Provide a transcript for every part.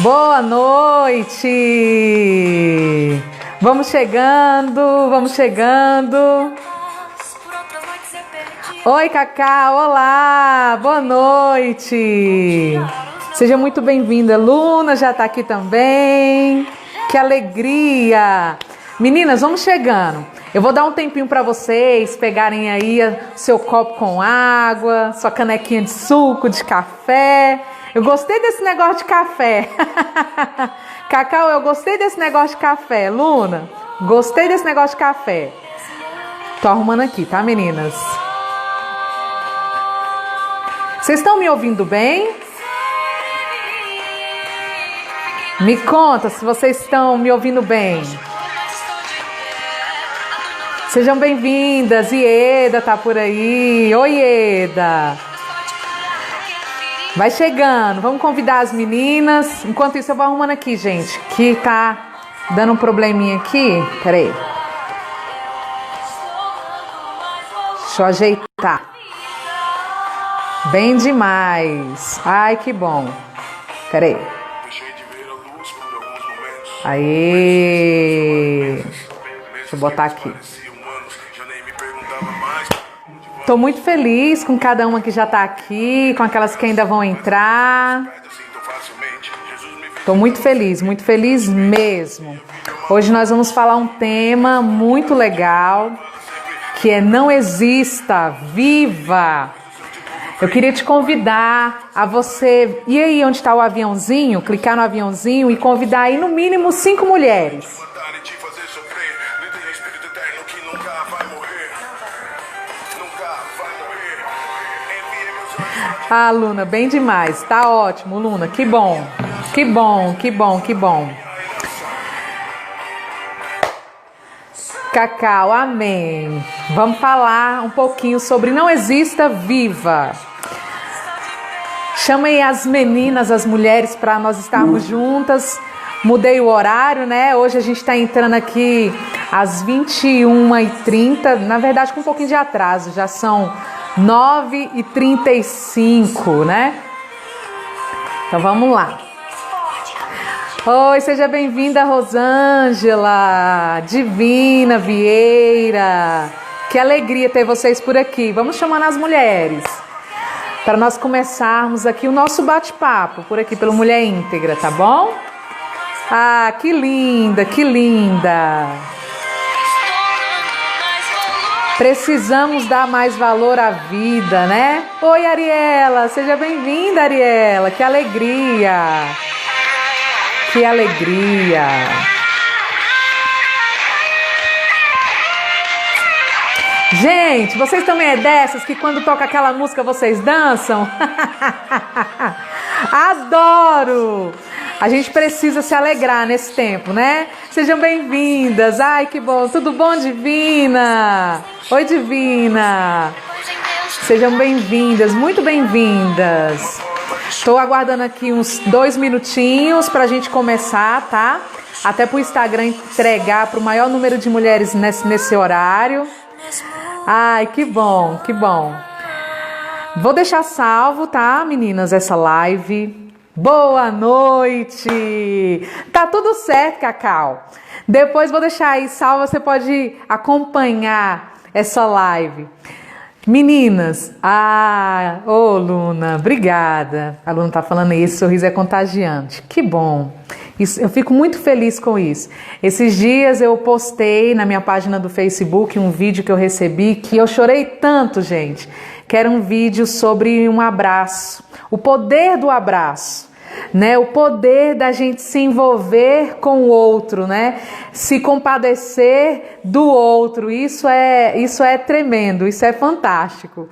Boa noite! Vamos chegando, vamos chegando. Oi, Cacá, olá, boa noite. Seja muito bem-vinda. Luna já tá aqui também. Que alegria! Meninas, vamos chegando. Eu vou dar um tempinho para vocês pegarem aí seu copo com água, sua canequinha de suco, de café. Eu gostei desse negócio de café. Cacau, eu gostei desse negócio de café. Luna, gostei desse negócio de café. Tô arrumando aqui, tá, meninas? Vocês estão me ouvindo bem? Me conta se vocês estão me ouvindo bem. Sejam bem-vindas. Ieda tá por aí. Oi, Ieda. Vai chegando. Vamos convidar as meninas. Enquanto isso, eu vou arrumando aqui, gente. Que tá dando um probleminha aqui. Peraí. Deixa eu ajeitar. Bem demais. Ai, que bom. Peraí. Aê. Deixa eu botar aqui. Tô muito feliz com cada uma que já tá aqui, com aquelas que ainda vão entrar. Tô muito feliz mesmo. Hoje nós vamos falar um tema muito legal, que é Não Exista, Viva! Eu queria te convidar a você ir aí onde está o aviãozinho, clicar no aviãozinho e convidar aí no mínimo 5 mulheres. Ah, Luna, bem demais. Tá ótimo, Luna. Que bom. Que bom, que bom, que bom. Cacau, amém. Vamos falar um pouquinho sobre Não Exista, Viva. Chama aí as meninas, as mulheres, para nós estarmos juntas. Mudei o horário, né? Hoje a gente está entrando aqui às 21h30. Na verdade, com um pouquinho de atraso. Já são 9h35, né? Então vamos lá. Oi, seja bem-vinda, Rosângela, Divina Vieira. Que alegria ter vocês por aqui. Vamos chamando as mulheres para nós começarmos aqui o nosso bate-papo por aqui pelo Mulher Íntegra, tá bom? Ah, que linda, que linda. Precisamos dar mais valor à vida, né? Oi, Ariela, seja bem-vinda, Ariela. Que alegria. Que alegria. Gente, vocês também é dessas que quando toca aquela música vocês dançam? Adoro! A gente precisa se alegrar nesse tempo, né? Sejam bem-vindas. Ai, que bom. Tudo bom, Divina? Oi, Divina. Sejam bem-vindas, muito bem-vindas. Estou aguardando aqui uns 2 minutinhos para a gente começar, tá? Até para o Instagram entregar para o maior número de mulheres nesse horário. Ai, que bom, que bom. Vou deixar salvo, tá, meninas, essa live. Boa noite! Tá tudo certo, Cacau. Depois vou deixar aí salvo, você pode acompanhar essa live. Meninas, Luna, obrigada. A Luna tá falando aí, esse sorriso é contagiante. Que bom. Isso, eu fico muito feliz com isso. Esses dias eu postei na minha página do Facebook um vídeo que eu recebi que eu chorei tanto, gente. Que era um vídeo sobre um abraço. O poder do abraço. Né, o poder da gente se envolver com o outro, né? Se compadecer do outro, isso é tremendo, isso é fantástico,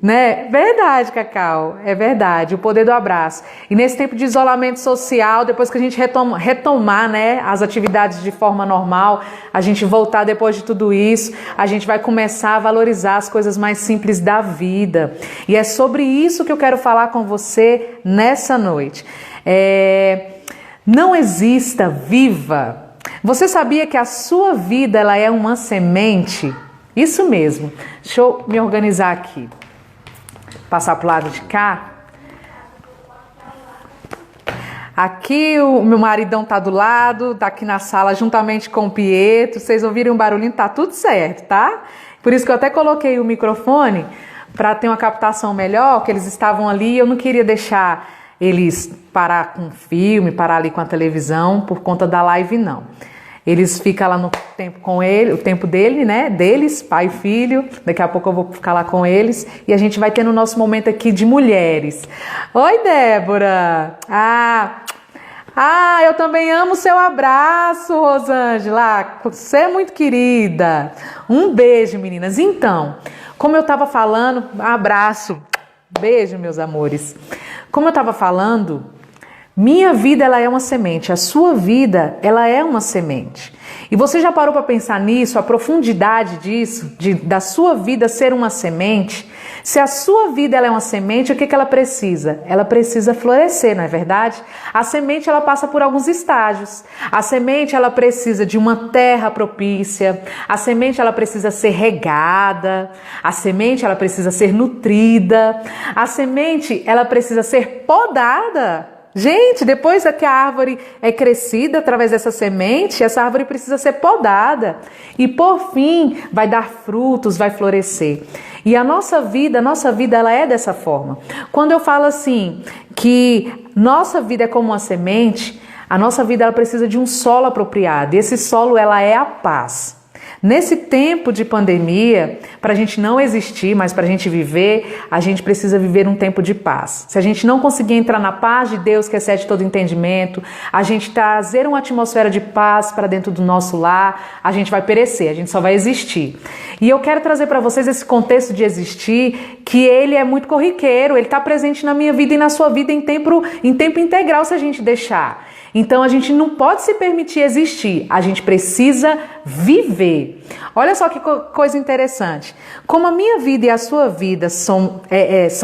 né? Verdade, Cacau, é verdade, o poder do abraço. E nesse tempo de isolamento social, depois que a gente retomar, né, as atividades de forma normal, a gente voltar depois de tudo isso, a gente vai começar a valorizar as coisas mais simples da vida. E é sobre isso que eu quero falar com você nessa noite. Não exista, viva. Você sabia que a sua vida ela é uma semente? Isso mesmo. Deixa eu me organizar aqui. Passar para o lado de cá. Aqui o meu maridão tá do lado, tá aqui na sala juntamente com o Pietro. Vocês ouvirem um barulhinho, tá tudo certo, tá? Por isso que eu até coloquei o microfone para ter uma captação melhor, que eles estavam ali e eu não queria deixar eles parar com o filme, parar ali com a televisão por conta da live, não. Eles ficam lá no tempo com ele, o tempo dele, né? Deles, pai e filho. Daqui a pouco eu vou ficar lá com eles. E a gente vai ter no nosso momento aqui de mulheres. Oi, Débora! Eu também amo seu abraço, Rosângela. Você é muito querida. Um beijo, meninas. Então, como eu estava falando, abraço. Beijo, meus amores. Como eu estava falando, minha vida ela é uma semente, a sua vida ela é uma semente. E você já parou para pensar nisso, a profundidade disso, da sua vida ser uma semente? Se a sua vida ela é uma semente, o que ela precisa? Ela precisa florescer, não é verdade? A semente ela passa por alguns estágios. A semente ela precisa de uma terra propícia, a semente ela precisa ser regada, a semente ela precisa ser nutrida, a semente ela precisa ser podada. Gente, depois que a árvore é crescida através dessa semente, essa árvore precisa ser podada e por fim vai dar frutos, vai florescer. E a nossa vida ela é dessa forma. Quando eu falo assim, que nossa vida é como uma semente, a nossa vida ela precisa de um solo apropriado e esse solo ela é a paz. Nesse tempo de pandemia, para a gente não existir, mas para a gente viver, a gente precisa viver um tempo de paz. Se a gente não conseguir entrar na paz de Deus, que excede todo entendimento, a gente trazer uma atmosfera de paz para dentro do nosso lar, a gente vai perecer, a gente só vai existir. E eu quero trazer para vocês esse contexto de existir, que ele é muito corriqueiro, ele está presente na minha vida e na sua vida em tempo integral se a gente deixar. Então a gente não pode se permitir existir, a gente precisa viver. Olha só que coisa interessante. Como a minha vida e a sua vida são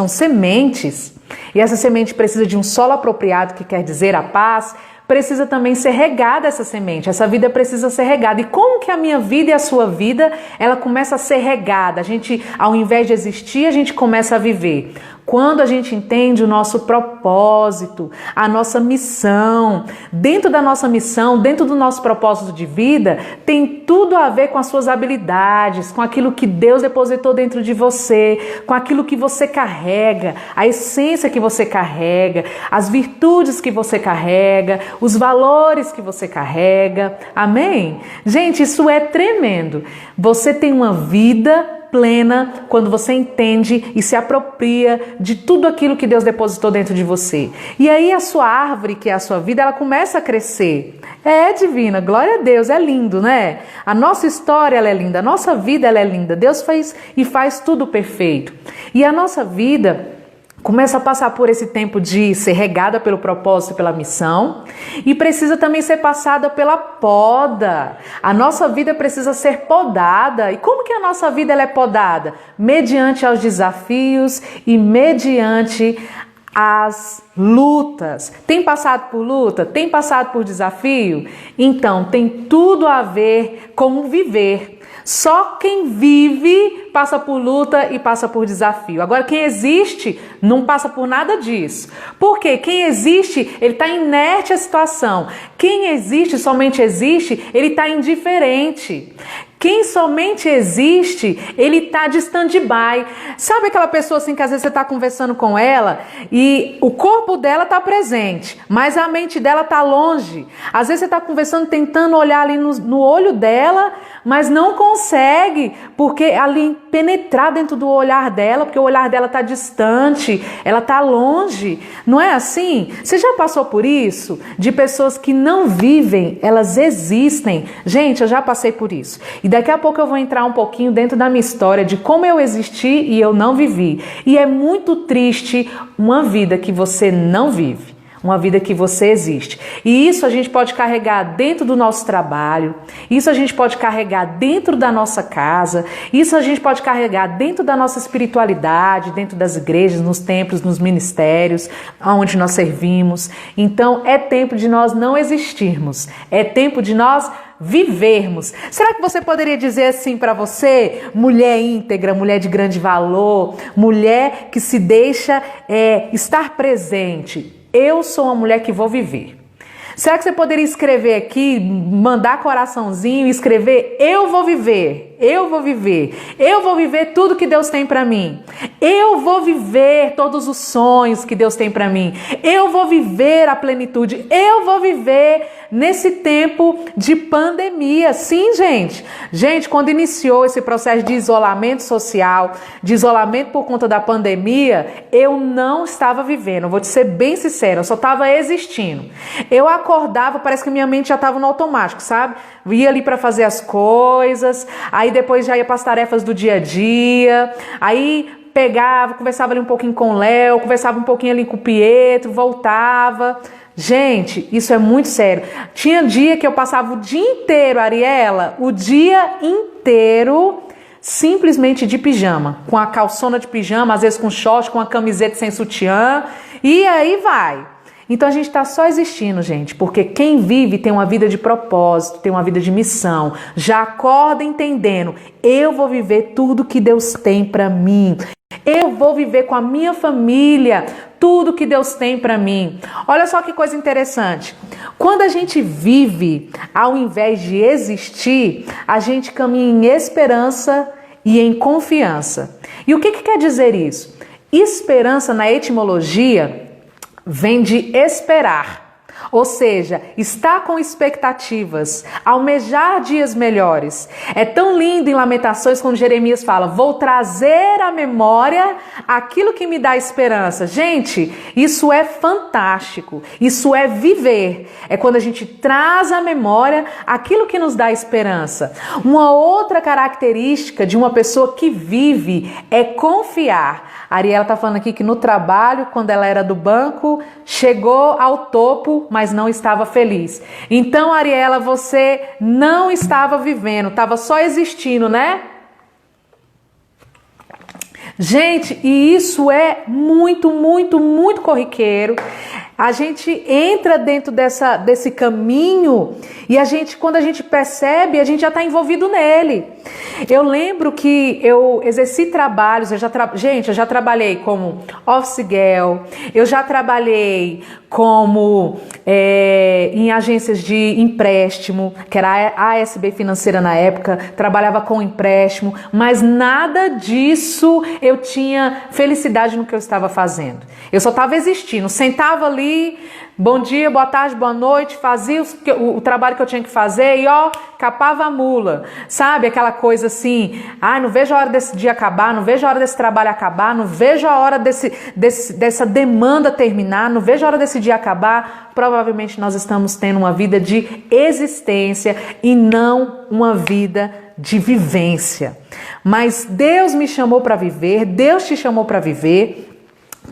sementes, e essa semente precisa de um solo apropriado, que quer dizer a paz, precisa também ser regada essa semente, essa vida precisa ser regada. E como que a minha vida e a sua vida, ela começa a ser regada? A gente, ao invés de existir, a gente começa a viver. Quando a gente entende o nosso propósito, a nossa missão, dentro da nossa missão, dentro do nosso propósito de vida, tem tudo a ver com as suas habilidades, com aquilo que Deus depositou dentro de você, com aquilo que você carrega, a essência que você carrega, as virtudes que você carrega, os valores que você carrega. Amém? Gente, isso é tremendo. Você tem uma vida plena quando você entende e se apropria de tudo aquilo que Deus depositou dentro de você. E aí a sua árvore, que é a sua vida, ela começa a crescer. É divina, glória a Deus, é lindo, né? A nossa história ela é linda, a nossa vida ela é linda. Deus fez e faz tudo perfeito. E a nossa vida começa a passar por esse tempo de ser regada pelo propósito e pela missão e precisa também ser passada pela poda. A nossa vida precisa ser podada. E como que a nossa vida ela é podada? Mediante aos desafios e mediante as lutas. Tem passado por luta? Tem passado por desafio? Então, tem tudo a ver com viver. Só quem vive passa por luta e passa por desafio. Agora, quem existe não passa por nada disso. Por quê? Quem existe, ele está inerte à situação. Quem existe, somente existe, ele está indiferente. Quem somente existe, ele está de stand-by. Sabe aquela pessoa assim que às vezes você está conversando com ela e o corpo dela está presente, mas a mente dela está longe. Às vezes você está conversando, tentando olhar ali no olho dela, mas não consegue, porque ali penetrar dentro do olhar dela, porque o olhar dela está distante, ela está longe. Não é assim? Você já passou por isso? De pessoas que não vivem, elas existem. Gente, eu já passei por isso. E daqui a pouco eu vou entrar um pouquinho dentro da minha história de como eu existi e eu não vivi. E é muito triste uma vida que você não vive. Uma vida que você existe. E isso a gente pode carregar dentro do nosso trabalho, isso a gente pode carregar dentro da nossa casa, isso a gente pode carregar dentro da nossa espiritualidade, dentro das igrejas, nos templos, nos ministérios, onde nós servimos. Então é tempo de nós não existirmos, é tempo de nós vivermos. Será que você poderia dizer assim para você, mulher íntegra, mulher de grande valor, mulher que se deixa estar presente? Eu sou uma mulher que vou viver. Será que você poderia escrever aqui, mandar coraçãozinho e escrever: eu vou viver, eu vou viver, eu vou viver tudo que Deus tem para mim. Eu vou viver todos os sonhos que Deus tem para mim. Eu vou viver a plenitude. Eu vou viver nesse tempo de pandemia. Sim, gente. Gente, quando iniciou esse processo de isolamento social, de isolamento por conta da pandemia, eu não estava vivendo. Vou te ser bem sincera, eu só estava existindo. Eu acordava, parece que minha mente já estava no automático, sabe? Ia ali para fazer as coisas, aí depois já ia para as tarefas do dia a dia, aí pegava, conversava ali um pouquinho com o Léo, conversava um pouquinho ali com o Pietro, voltava. Gente, isso é muito sério. Tinha dia que eu passava o dia inteiro, Ariela, o dia inteiro simplesmente de pijama, com a calçona de pijama, às vezes com short, com a camiseta sem sutiã, e aí vai. Então a gente está só existindo, gente, porque quem vive tem uma vida de propósito, tem uma vida de missão, já acorda entendendo: eu vou viver tudo que Deus tem para mim. Eu vou viver com a minha família tudo que Deus tem para mim. Olha só que coisa interessante. Quando a gente vive, ao invés de existir, a gente caminha em esperança e em confiança. E o que quer dizer isso? Esperança, na etimologia, vem de esperar. Ou seja, estar com expectativas, almejar dias melhores. É tão lindo em Lamentações quando Jeremias fala: vou trazer à memória aquilo que me dá esperança. Gente, isso é fantástico, isso é viver. É quando a gente traz à memória aquilo que nos dá esperança. Uma outra característica de uma pessoa que vive é confiar. A Ariela está falando aqui que no trabalho, quando ela era do banco, chegou ao topo, mas não estava feliz. Então, Ariela, você não estava vivendo, estava só existindo, né? Gente, e isso é muito, muito, muito corriqueiro. A gente entra dentro desse caminho e quando a gente percebe, a gente já está envolvido nele. Eu lembro que eu exerci trabalhos, eu já trabalhei como office girl, eu já trabalhei como em agências de empréstimo, que era a ASB Financeira na época, trabalhava com empréstimo, mas nada disso eu tinha felicidade no que eu estava fazendo. Eu só estava existindo, sentava ali, bom dia, boa tarde, boa noite, fazia o trabalho que eu tinha que fazer e capava a mula, sabe? Aquela coisa assim: não vejo a hora desse dia acabar, não vejo a hora desse trabalho acabar, não vejo a hora dessa demanda terminar, não vejo a hora desse dia acabar. Provavelmente nós estamos tendo uma vida de existência e não uma vida de vivência. Mas Deus me chamou para viver, Deus te chamou para viver.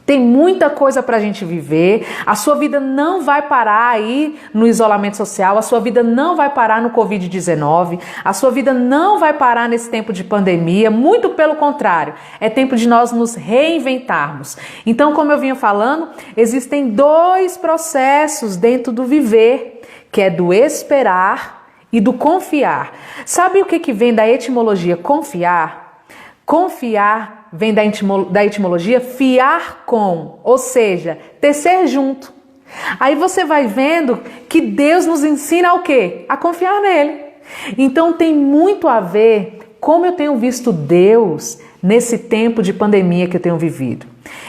Tem muita coisa para a gente viver. A sua vida não vai parar aí no isolamento social, a sua vida não vai parar no Covid-19, a sua vida não vai parar nesse tempo de pandemia, muito pelo contrário, é tempo de nós nos reinventarmos. Então, como eu vinha falando, existem dois processos dentro do viver, que é do esperar e do confiar. Sabe o que vem da etimologia confiar? Confiar vem da etimologia fiar com, ou seja, tecer junto. Aí você vai vendo que Deus nos ensina o quê? A confiar nele. Então tem muito a ver como eu tenho visto Deus nesse tempo de pandemia que eu tenho vivido.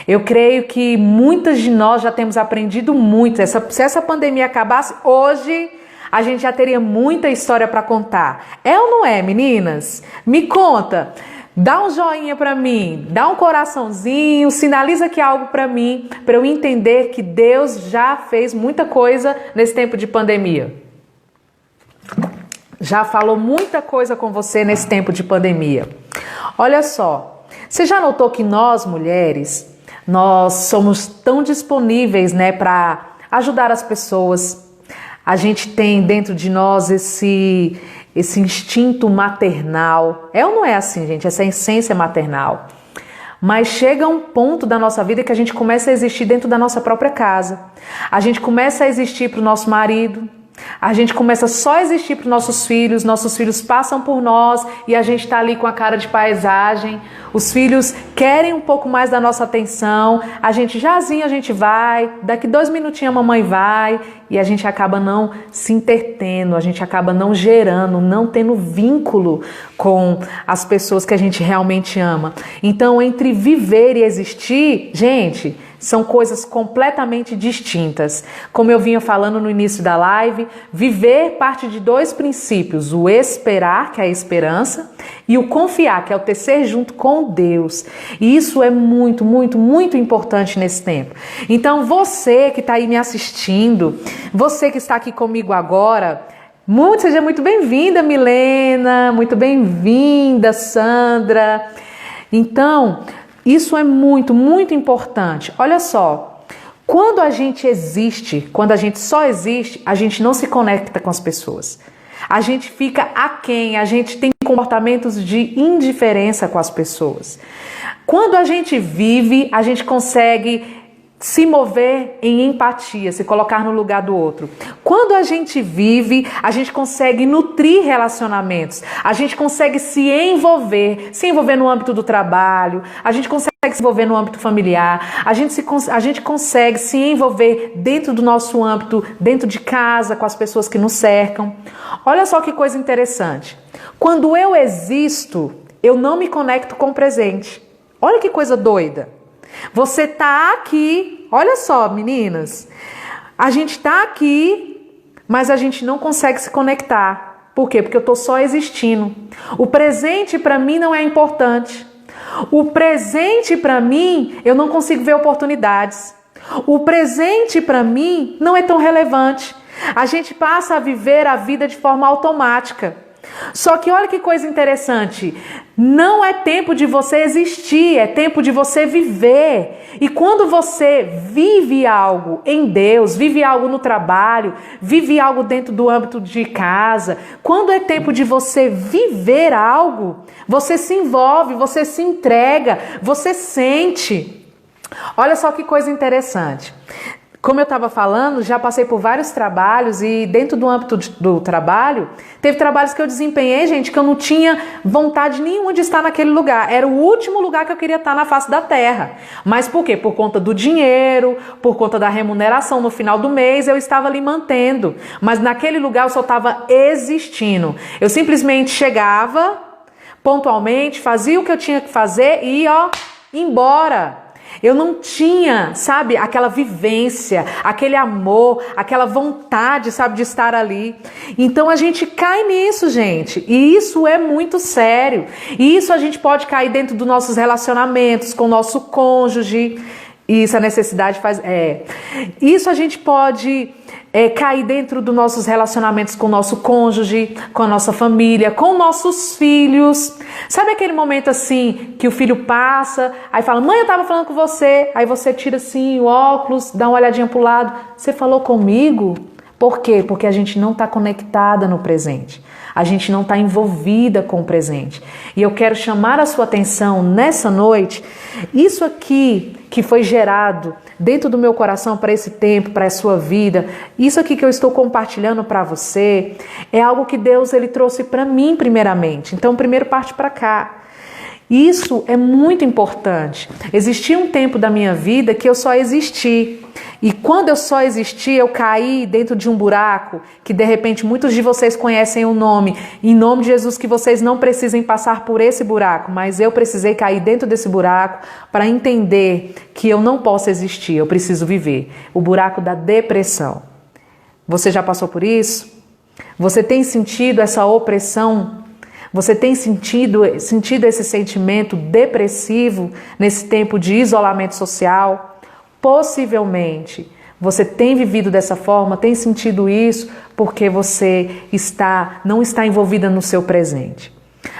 Eu creio que muitas de nós já temos aprendido muito. Se essa pandemia acabasse hoje, a gente já teria muita história para contar. É ou não é, meninas? Me conta. Dá um joinha para mim, dá um coraçãozinho, sinaliza aqui algo para mim, para eu entender que Deus já fez muita coisa nesse tempo de pandemia. Já falou muita coisa com você nesse tempo de pandemia. Olha só, você já notou que nós mulheres, nós somos tão disponíveis, né, para ajudar as pessoas. A gente tem dentro de nós esse instinto maternal. É ou não é assim, gente? Essa essência maternal. Mas chega um ponto da nossa vida que a gente começa a existir dentro da nossa própria casa. A gente começa a existir para o nosso marido. A gente começa só a existir para nossos filhos passam por nós e a gente está ali com a cara de paisagem. Os filhos querem um pouco mais da nossa atenção, a gente jazinho, a gente vai, daqui 2 minutinhos a mamãe vai e a gente acaba não se entretendo, a gente acaba não gerando, não tendo vínculo com as pessoas que a gente realmente ama. Então, entre viver e existir, gente, são coisas completamente distintas. Como eu vinha falando no início da live, viver parte de 2 princípios: o esperar, que é a esperança, e o confiar, que é o tecer junto com Deus. E isso é muito, muito, muito importante nesse tempo. Então, você que está aí me assistindo, você que está aqui comigo agora, seja muito bem-vinda, Milena, muito bem-vinda, Sandra. Então, isso é muito, muito importante. Olha só, quando a gente existe, quando a gente só existe, a gente não se conecta com as pessoas. A gente fica aquém, a gente tem comportamentos de indiferença com as pessoas. Quando a gente vive, a gente consegue se mover em empatia, se colocar no lugar do outro. Quando a gente vive, a gente consegue nutrir relacionamentos, a gente consegue se envolver no âmbito do trabalho, a gente consegue se envolver no âmbito familiar, a gente consegue se envolver dentro do nosso âmbito, dentro de casa, com as pessoas que nos cercam. Olha só que coisa interessante. Quando eu existo, eu não me conecto com o presente. Olha que coisa doida. Você tá aqui, olha só, meninas, a gente tá aqui, mas a gente não consegue se conectar. Por quê? Porque eu tô só existindo. O presente para mim não é importante. O presente para mim, eu não consigo ver oportunidades. O presente para mim não é tão relevante. A gente passa a viver a vida de forma automática. Só que olha que coisa interessante, não é tempo de você existir, é tempo de você viver. E quando você vive algo em Deus, vive algo no trabalho, vive algo dentro do âmbito de casa, quando é tempo de você viver algo, você se envolve, você se entrega, você sente. Olha só que coisa interessante. Como eu estava falando, já passei por vários trabalhos e dentro do âmbito do trabalho, teve trabalhos que eu desempenhei, gente, que eu não tinha vontade nenhuma de estar naquele lugar. Era o último lugar que eu queria estar na face da terra. Mas por quê? Por conta do dinheiro, por conta da remuneração no final do mês, eu estava ali mantendo. Mas naquele lugar eu só estava existindo. Eu simplesmente chegava, pontualmente, fazia o que eu tinha que fazer e ia embora. Eu não tinha, sabe, aquela vivência, aquele amor, aquela vontade, sabe, de estar ali. Então a gente cai nisso, gente. E isso é muito sério. E isso a gente pode cair dentro dos nossos relacionamentos com o nosso cônjuge. Isso a necessidade faz. Isso a gente pode cair dentro dos nossos relacionamentos com o nosso cônjuge, com a nossa família, com nossos filhos. Sabe aquele momento assim que o filho passa, aí fala, mãe, eu tava falando com você. Aí você tira assim o óculos, dá uma olhadinha pro lado. Você falou comigo? Por quê? Porque a gente não está conectada no presente. A gente não está envolvida com o presente. E eu quero chamar a sua atenção nessa noite. Isso aqui que foi gerado dentro do meu coração para esse tempo, para a sua vida, isso aqui que eu estou compartilhando para você, é algo que Deus ele trouxe para mim primeiramente. Então, primeiro parte para cá. Isso é muito importante. Existia um tempo da minha vida que eu só existi. E quando eu só existi, eu caí dentro de um buraco que de repente muitos de vocês conhecem o nome. Em nome de Jesus, que vocês não precisem passar por esse buraco, mas eu precisei cair dentro desse buraco para entender que eu não posso existir, eu preciso viver. O buraco da depressão. Você já passou por isso? Você tem sentido essa opressão? Você tem sentido esse sentimento depressivo nesse tempo de isolamento social? Possivelmente você tem vivido dessa forma, tem sentido isso porque você não está envolvida no seu presente.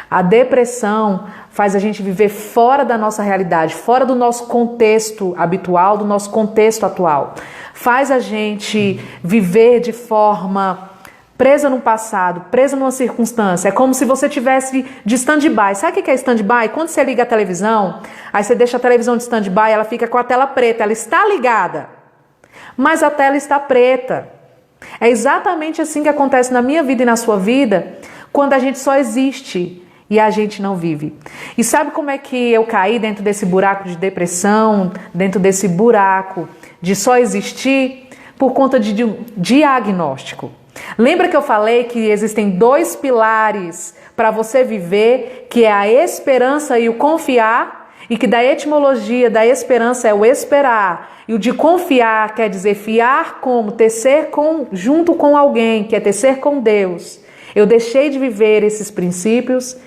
A depressão faz a gente viver fora da nossa realidade, fora do nosso contexto habitual, do nosso contexto atual. Faz a gente viver de forma presa no passado, presa numa circunstância. É como se você tivesse de stand-by. Sabe o que é stand-by? Quando você liga a televisão, aí você deixa a televisão de stand-by, ela fica com a tela preta. Ela está ligada, mas a tela está preta. É exatamente assim que acontece na minha vida e na sua vida, quando a gente só existe e a gente não vive. E sabe como é que eu caí dentro desse buraco de depressão, dentro desse buraco de só existir? Por conta de um diagnóstico. Lembra que eu falei que existem 2 pilares para você viver, que é a esperança e o confiar, e que da etimologia da esperança é o esperar, e o de confiar quer dizer fiar como tecer junto com alguém, que é tecer com Deus. Eu deixei de viver esses princípios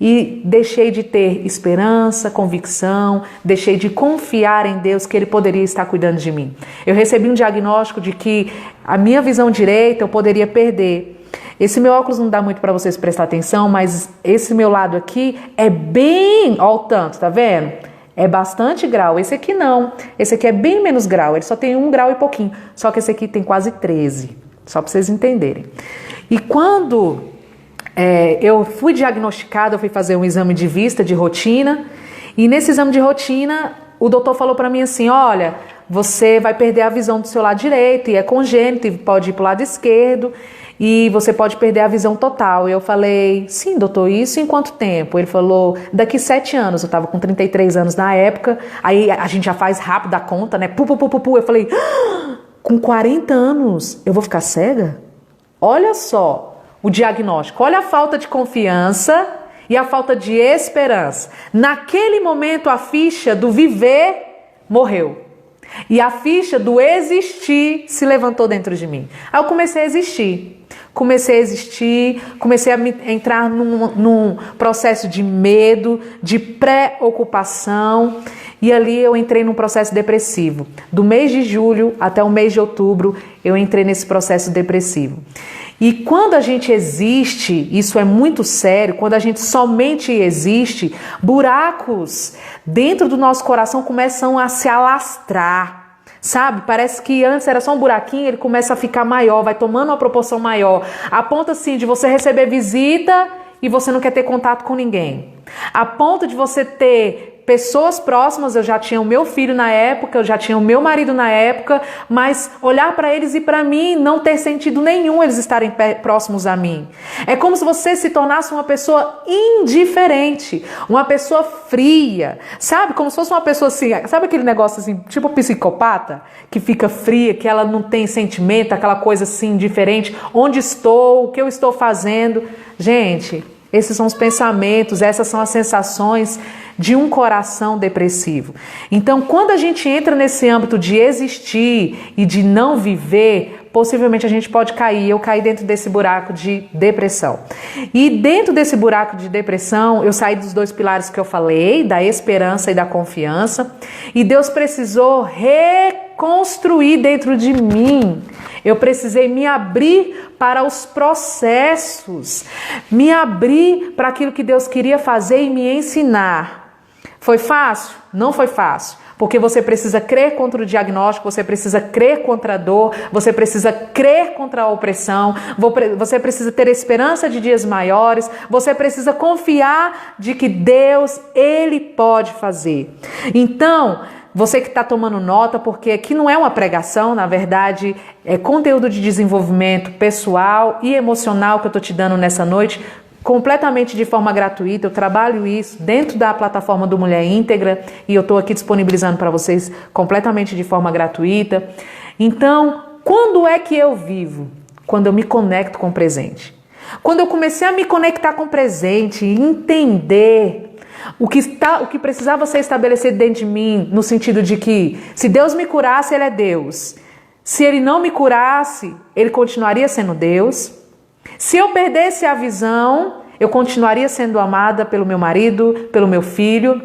e deixei de ter esperança, convicção, deixei de confiar em Deus que Ele poderia estar cuidando de mim. Eu recebi um diagnóstico de que a minha visão direita eu poderia perder. Esse meu óculos não dá muito para vocês prestar atenção, mas esse meu lado aqui é bem... Ó o tanto, tá vendo? É bastante grau. Esse aqui não. Esse aqui é bem menos grau. Ele só tem 1 grau e pouquinho. Só que esse aqui tem quase 13. Só para vocês entenderem. E quando... eu fui diagnosticada, eu fui fazer um exame de vista de rotina, e nesse exame de rotina o doutor falou para mim assim, olha, você vai perder a visão do seu lado direito e é congênito e pode ir para o lado esquerdo e você pode perder a visão total. E eu falei, sim doutor, isso em quanto tempo? Ele falou, daqui 7 anos, eu estava com 33 anos na época, aí a gente já faz rápido a conta, né? Eu falei, com 40 anos eu vou ficar cega? Olha só. O diagnóstico, olha a falta de confiança e a falta de esperança. Naquele momento a ficha do viver morreu. E a ficha do existir se levantou dentro de mim. Aí eu comecei a existir. Comecei a entrar num processo de medo, de preocupação. E ali eu entrei num processo depressivo. Do mês de julho até o mês de outubro, eu entrei nesse processo depressivo. E quando a gente existe, isso é muito sério, quando a gente somente existe, buracos dentro do nosso coração começam a se alastrar, sabe? Parece que antes era só um buraquinho, ele começa a ficar maior, vai tomando uma proporção maior, a ponto assim de você receber visita e você não quer ter contato com ninguém. A ponto de você ter pessoas próximas, eu já tinha o meu filho na época, eu já tinha o meu marido na época, mas olhar para eles e para mim não ter sentido nenhum eles estarem próximos a mim. É como se você se tornasse uma pessoa indiferente, uma pessoa fria, sabe? Como se fosse uma pessoa assim, sabe aquele negócio assim, tipo psicopata, que fica fria, que ela não tem sentimento, aquela coisa assim, indiferente, onde estou, o que eu estou fazendo. Gente, esses são os pensamentos, essas são as sensações de um coração depressivo. Então, quando a gente entra nesse âmbito de existir e de não viver, possivelmente a gente pode cair. Eu caí dentro desse buraco de depressão. E dentro desse buraco de depressão, eu saí dos 2 pilares que eu falei, da esperança e da confiança. E Deus precisou reconstruir dentro de mim. Eu precisei me abrir para os processos, me abrir para aquilo que Deus queria fazer e me ensinar. Foi fácil? Não foi fácil, porque você precisa crer contra o diagnóstico, você precisa crer contra a dor, você precisa crer contra a opressão, você precisa ter esperança de dias maiores, você precisa confiar de que Deus, Ele pode fazer. Então, você que está tomando nota, porque aqui não é uma pregação, na verdade é conteúdo de desenvolvimento pessoal e emocional que eu estou te dando nessa noite, completamente de forma gratuita. Eu trabalho isso dentro da plataforma do Mulher Íntegra e eu estou aqui disponibilizando para vocês completamente de forma gratuita. Então, quando é que eu vivo? Quando eu me conecto com o presente. Quando eu comecei a me conectar com o presente e entender o que precisava ser estabelecido dentro de mim, no sentido de que se Deus me curasse, Ele é Deus. Se Ele não me curasse, Ele continuaria sendo Deus. Se eu perdesse a visão, eu continuaria sendo amada pelo meu marido, pelo meu filho.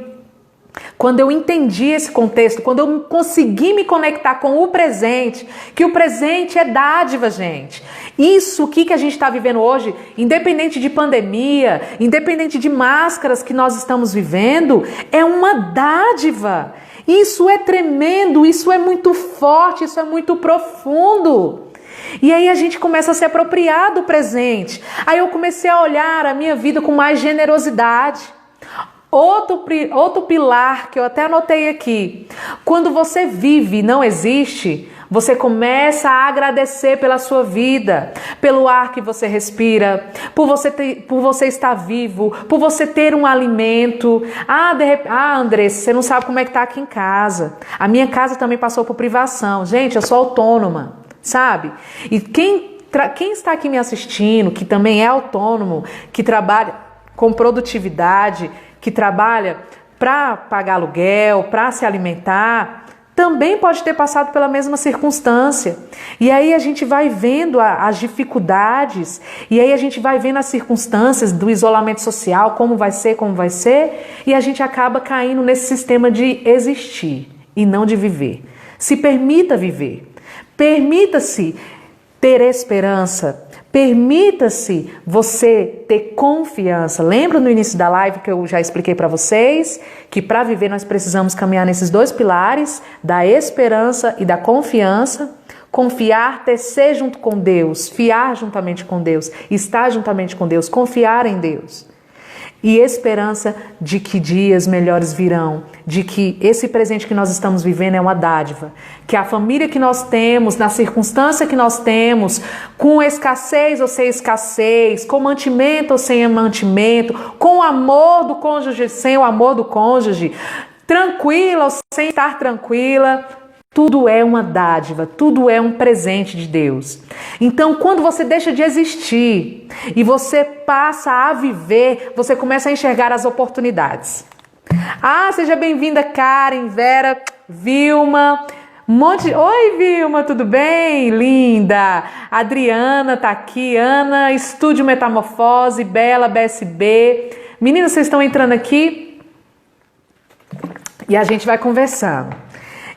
Quando eu entendi esse contexto, quando eu consegui me conectar com o presente, que o presente é dádiva, gente. Isso que a gente está vivendo hoje, independente de pandemia, independente de máscaras que nós estamos vivendo, é uma dádiva. Isso é tremendo, isso é muito forte, isso é muito profundo. E aí a gente começa a se apropriar do presente. Aí eu comecei a olhar a minha vida com mais generosidade. Outro pilar que eu até anotei aqui. Quando você vive e não existe, você começa a agradecer pela sua vida, pelo ar que você respira, por você estar vivo, por você ter um alimento. Andressa, você não sabe como é que tá aqui em casa. A minha casa também passou por privação. Gente, eu sou autônoma, sabe? E quem está aqui me assistindo, que também é autônomo, que trabalha com produtividade, que trabalha para pagar aluguel, para se alimentar, também pode ter passado pela mesma circunstância. E aí a gente vai vendo as dificuldades, e aí a gente vai vendo as circunstâncias do isolamento social, como vai ser, e a gente acaba caindo nesse sistema de existir e não de viver. Se permita viver. Permita-se ter esperança. Permita-se você ter confiança. Lembra no início da live que eu já expliquei para vocês que para viver nós precisamos caminhar nesses dois pilares, da esperança e da confiança. Confiar, tecer junto com Deus, fiar juntamente com Deus, estar juntamente com Deus, confiar em Deus. E esperança de que dias melhores virão, de que esse presente que nós estamos vivendo é uma dádiva, que a família que nós temos, na circunstância que nós temos, com escassez ou sem escassez, com mantimento ou sem mantimento, com o amor do cônjuge, sem o amor do cônjuge, tranquila ou sem estar tranquila, tudo é uma dádiva, tudo é um presente de Deus. Então, quando você deixa de existir e você passa a viver, você começa a enxergar as oportunidades. Seja bem-vinda, Karen, Vera, Vilma. Oi, Vilma, tudo bem? Linda. Adriana tá aqui, Ana, Estúdio Metamorfose, Bela, BSB. Meninas, vocês estão entrando aqui? E a gente vai conversando.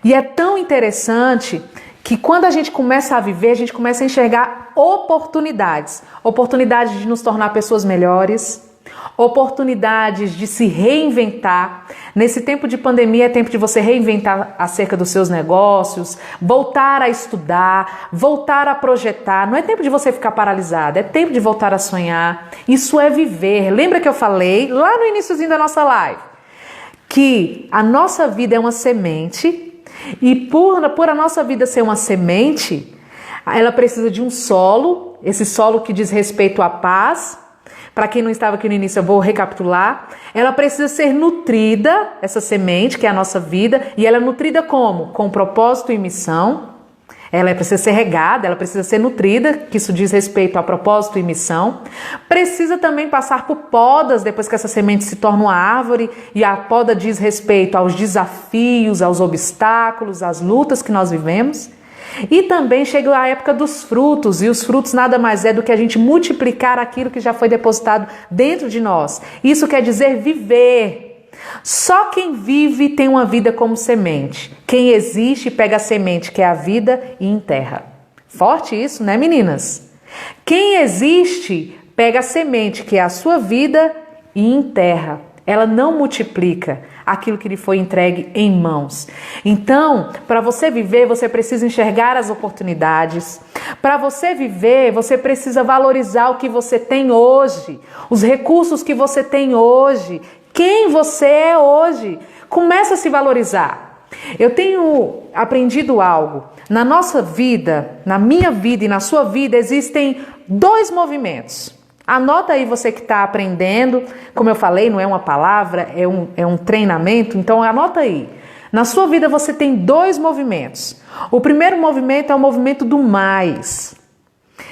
E é tão interessante que quando a gente começa a viver, a gente começa a enxergar oportunidades. Oportunidades de nos tornar pessoas melhores, oportunidades de se reinventar. Nesse tempo de pandemia é tempo de você reinventar acerca dos seus negócios, voltar a estudar, voltar a projetar. Não é tempo de você ficar paralisado, é tempo de voltar a sonhar. Isso é viver. Lembra que eu falei lá no iniciozinho da nossa live que a nossa vida é uma semente. E por a nossa vida ser uma semente, ela precisa de um solo, esse solo que diz respeito à paz. Para quem não estava aqui no início, eu vou recapitular. Ela precisa ser nutrida, essa semente, que é a nossa vida, e ela é nutrida como? Com propósito e missão. Ela precisa ser regada, ela precisa ser nutrida, que isso diz respeito a propósito e missão. Precisa também passar por podas, depois que essa semente se torna uma árvore, e a poda diz respeito aos desafios, aos obstáculos, às lutas que nós vivemos. E também chega a época dos frutos, e os frutos nada mais é do que a gente multiplicar aquilo que já foi depositado dentro de nós. Isso quer dizer viver. Só quem vive tem uma vida como semente. Quem existe pega a semente, que é a vida, e enterra. Forte isso, né, meninas? Quem existe pega a semente, que é a sua vida, e enterra. Ela não multiplica aquilo que lhe foi entregue em mãos. Então, para você viver, você precisa enxergar as oportunidades. Para você viver, você precisa valorizar o que você tem hoje, os recursos que você tem hoje, quem você é hoje. Começa a se valorizar. Eu tenho aprendido algo. Na nossa vida, na minha vida e na sua vida, existem dois movimentos. Anota aí, você que está aprendendo. Como eu falei, não é uma palavra, é um treinamento. Então anota aí. Na sua vida você tem dois movimentos. O primeiro movimento é o movimento do mais.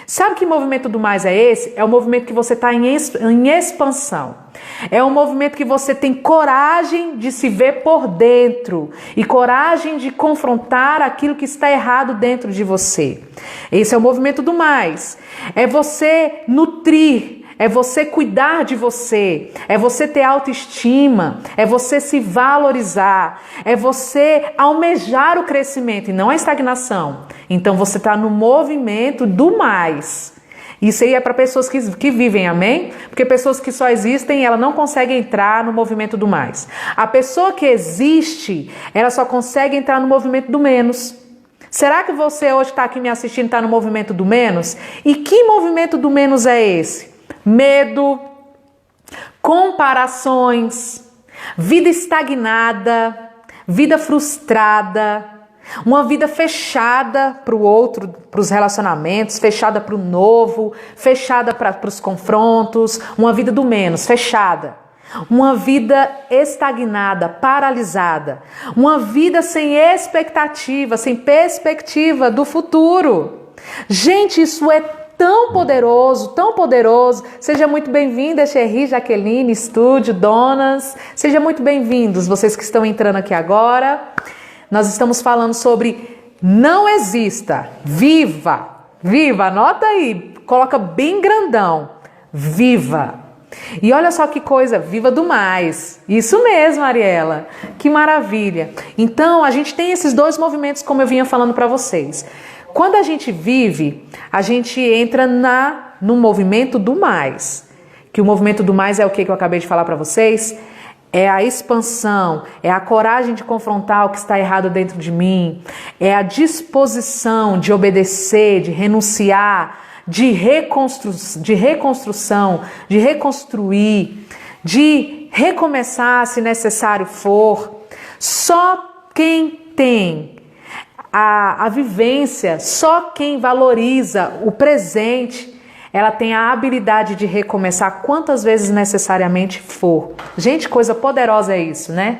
Sabe que movimento do mais é esse? É o movimento que você está em expansão. É um movimento que você tem coragem de se ver por dentro e coragem de confrontar aquilo que está errado dentro de você. Esse é o movimento do mais. É você nutrir, é você cuidar de você, é você ter autoestima, é você se valorizar, é você almejar o crescimento e não a estagnação. Então você está no movimento do mais. Isso aí é para pessoas que vivem, amém? Porque pessoas que só existem, ela não consegue entrar no movimento do mais. A pessoa que existe, ela só consegue entrar no movimento do menos. Será que você hoje está aqui me assistindo, está no movimento do menos? E que movimento do menos é esse? Medo, comparações, vida estagnada, vida frustrada, Uma vida fechada para o outro, para os relacionamentos, fechada para o novo, fechada para os confrontos, uma vida do menos, fechada. Uma vida estagnada, paralisada. Uma vida sem expectativa, sem perspectiva do futuro. Gente, isso é tão poderoso, tão poderoso. Seja muito bem-vinda, Xerri, Jaqueline, estúdio, donas. Sejam muito bem-vindos, vocês que estão entrando aqui agora. Nós estamos falando sobre não exista, viva, viva, anota aí, coloca bem grandão, viva. E olha só que coisa, viva do mais. Isso mesmo, Ariela, que maravilha. Então, a gente tem esses dois movimentos, como eu vinha falando para vocês. Quando a gente vive, a gente entra no movimento do mais. Que o movimento do mais é o que eu acabei de falar para vocês? É a expansão, é a coragem de confrontar o que está errado dentro de mim, é a disposição de obedecer, de renunciar, de reconstrução, de reconstruir, de recomeçar se necessário for. Só quem tem a vivência, só quem valoriza o presente, ela tem a habilidade de recomeçar quantas vezes necessariamente for. Gente, coisa poderosa é isso, né?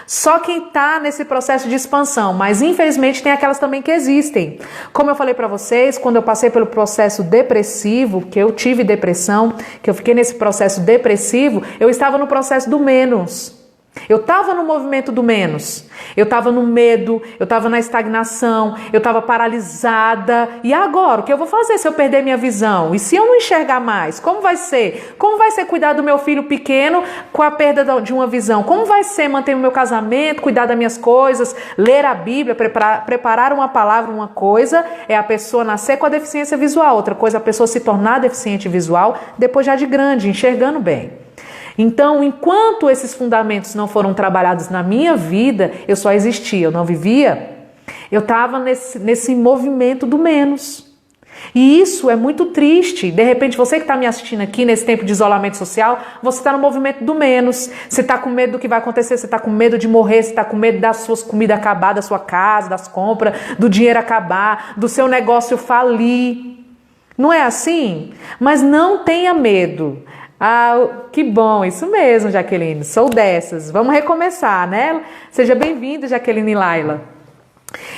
Só quem está nesse processo de expansão, mas infelizmente tem aquelas também que existem. Como eu falei para vocês, quando eu passei pelo processo depressivo, que eu tive depressão, que eu fiquei nesse processo depressivo, eu estava no processo do menos. Eu estava no movimento do menos, eu estava no medo, eu estava na estagnação, eu estava paralisada. E agora, o que eu vou fazer se eu perder minha visão? E se eu não enxergar mais? Como vai ser? Como vai ser cuidar do meu filho pequeno com a perda de uma visão? Como vai ser manter o meu casamento, cuidar das minhas coisas, ler a Bíblia, preparar uma palavra? Uma coisa é a pessoa nascer com a deficiência visual, outra coisa é a pessoa se tornar deficiente visual depois já de grande, enxergando bem. Então, enquanto esses fundamentos não foram trabalhados na minha vida, eu só existia, eu não vivia, eu estava nesse movimento do menos. E isso é muito triste. De repente, você que está me assistindo aqui nesse tempo de isolamento social, você está no movimento do menos. Você está com medo do que vai acontecer, você está com medo de morrer, você está com medo das suas comidas acabar, da sua casa, das compras, do dinheiro acabar, do seu negócio falir. Não é assim? Mas não tenha medo. Ah, que bom, isso mesmo, Jaqueline, sou dessas. Vamos recomeçar, né? Seja bem-vinda, Jaqueline Laila.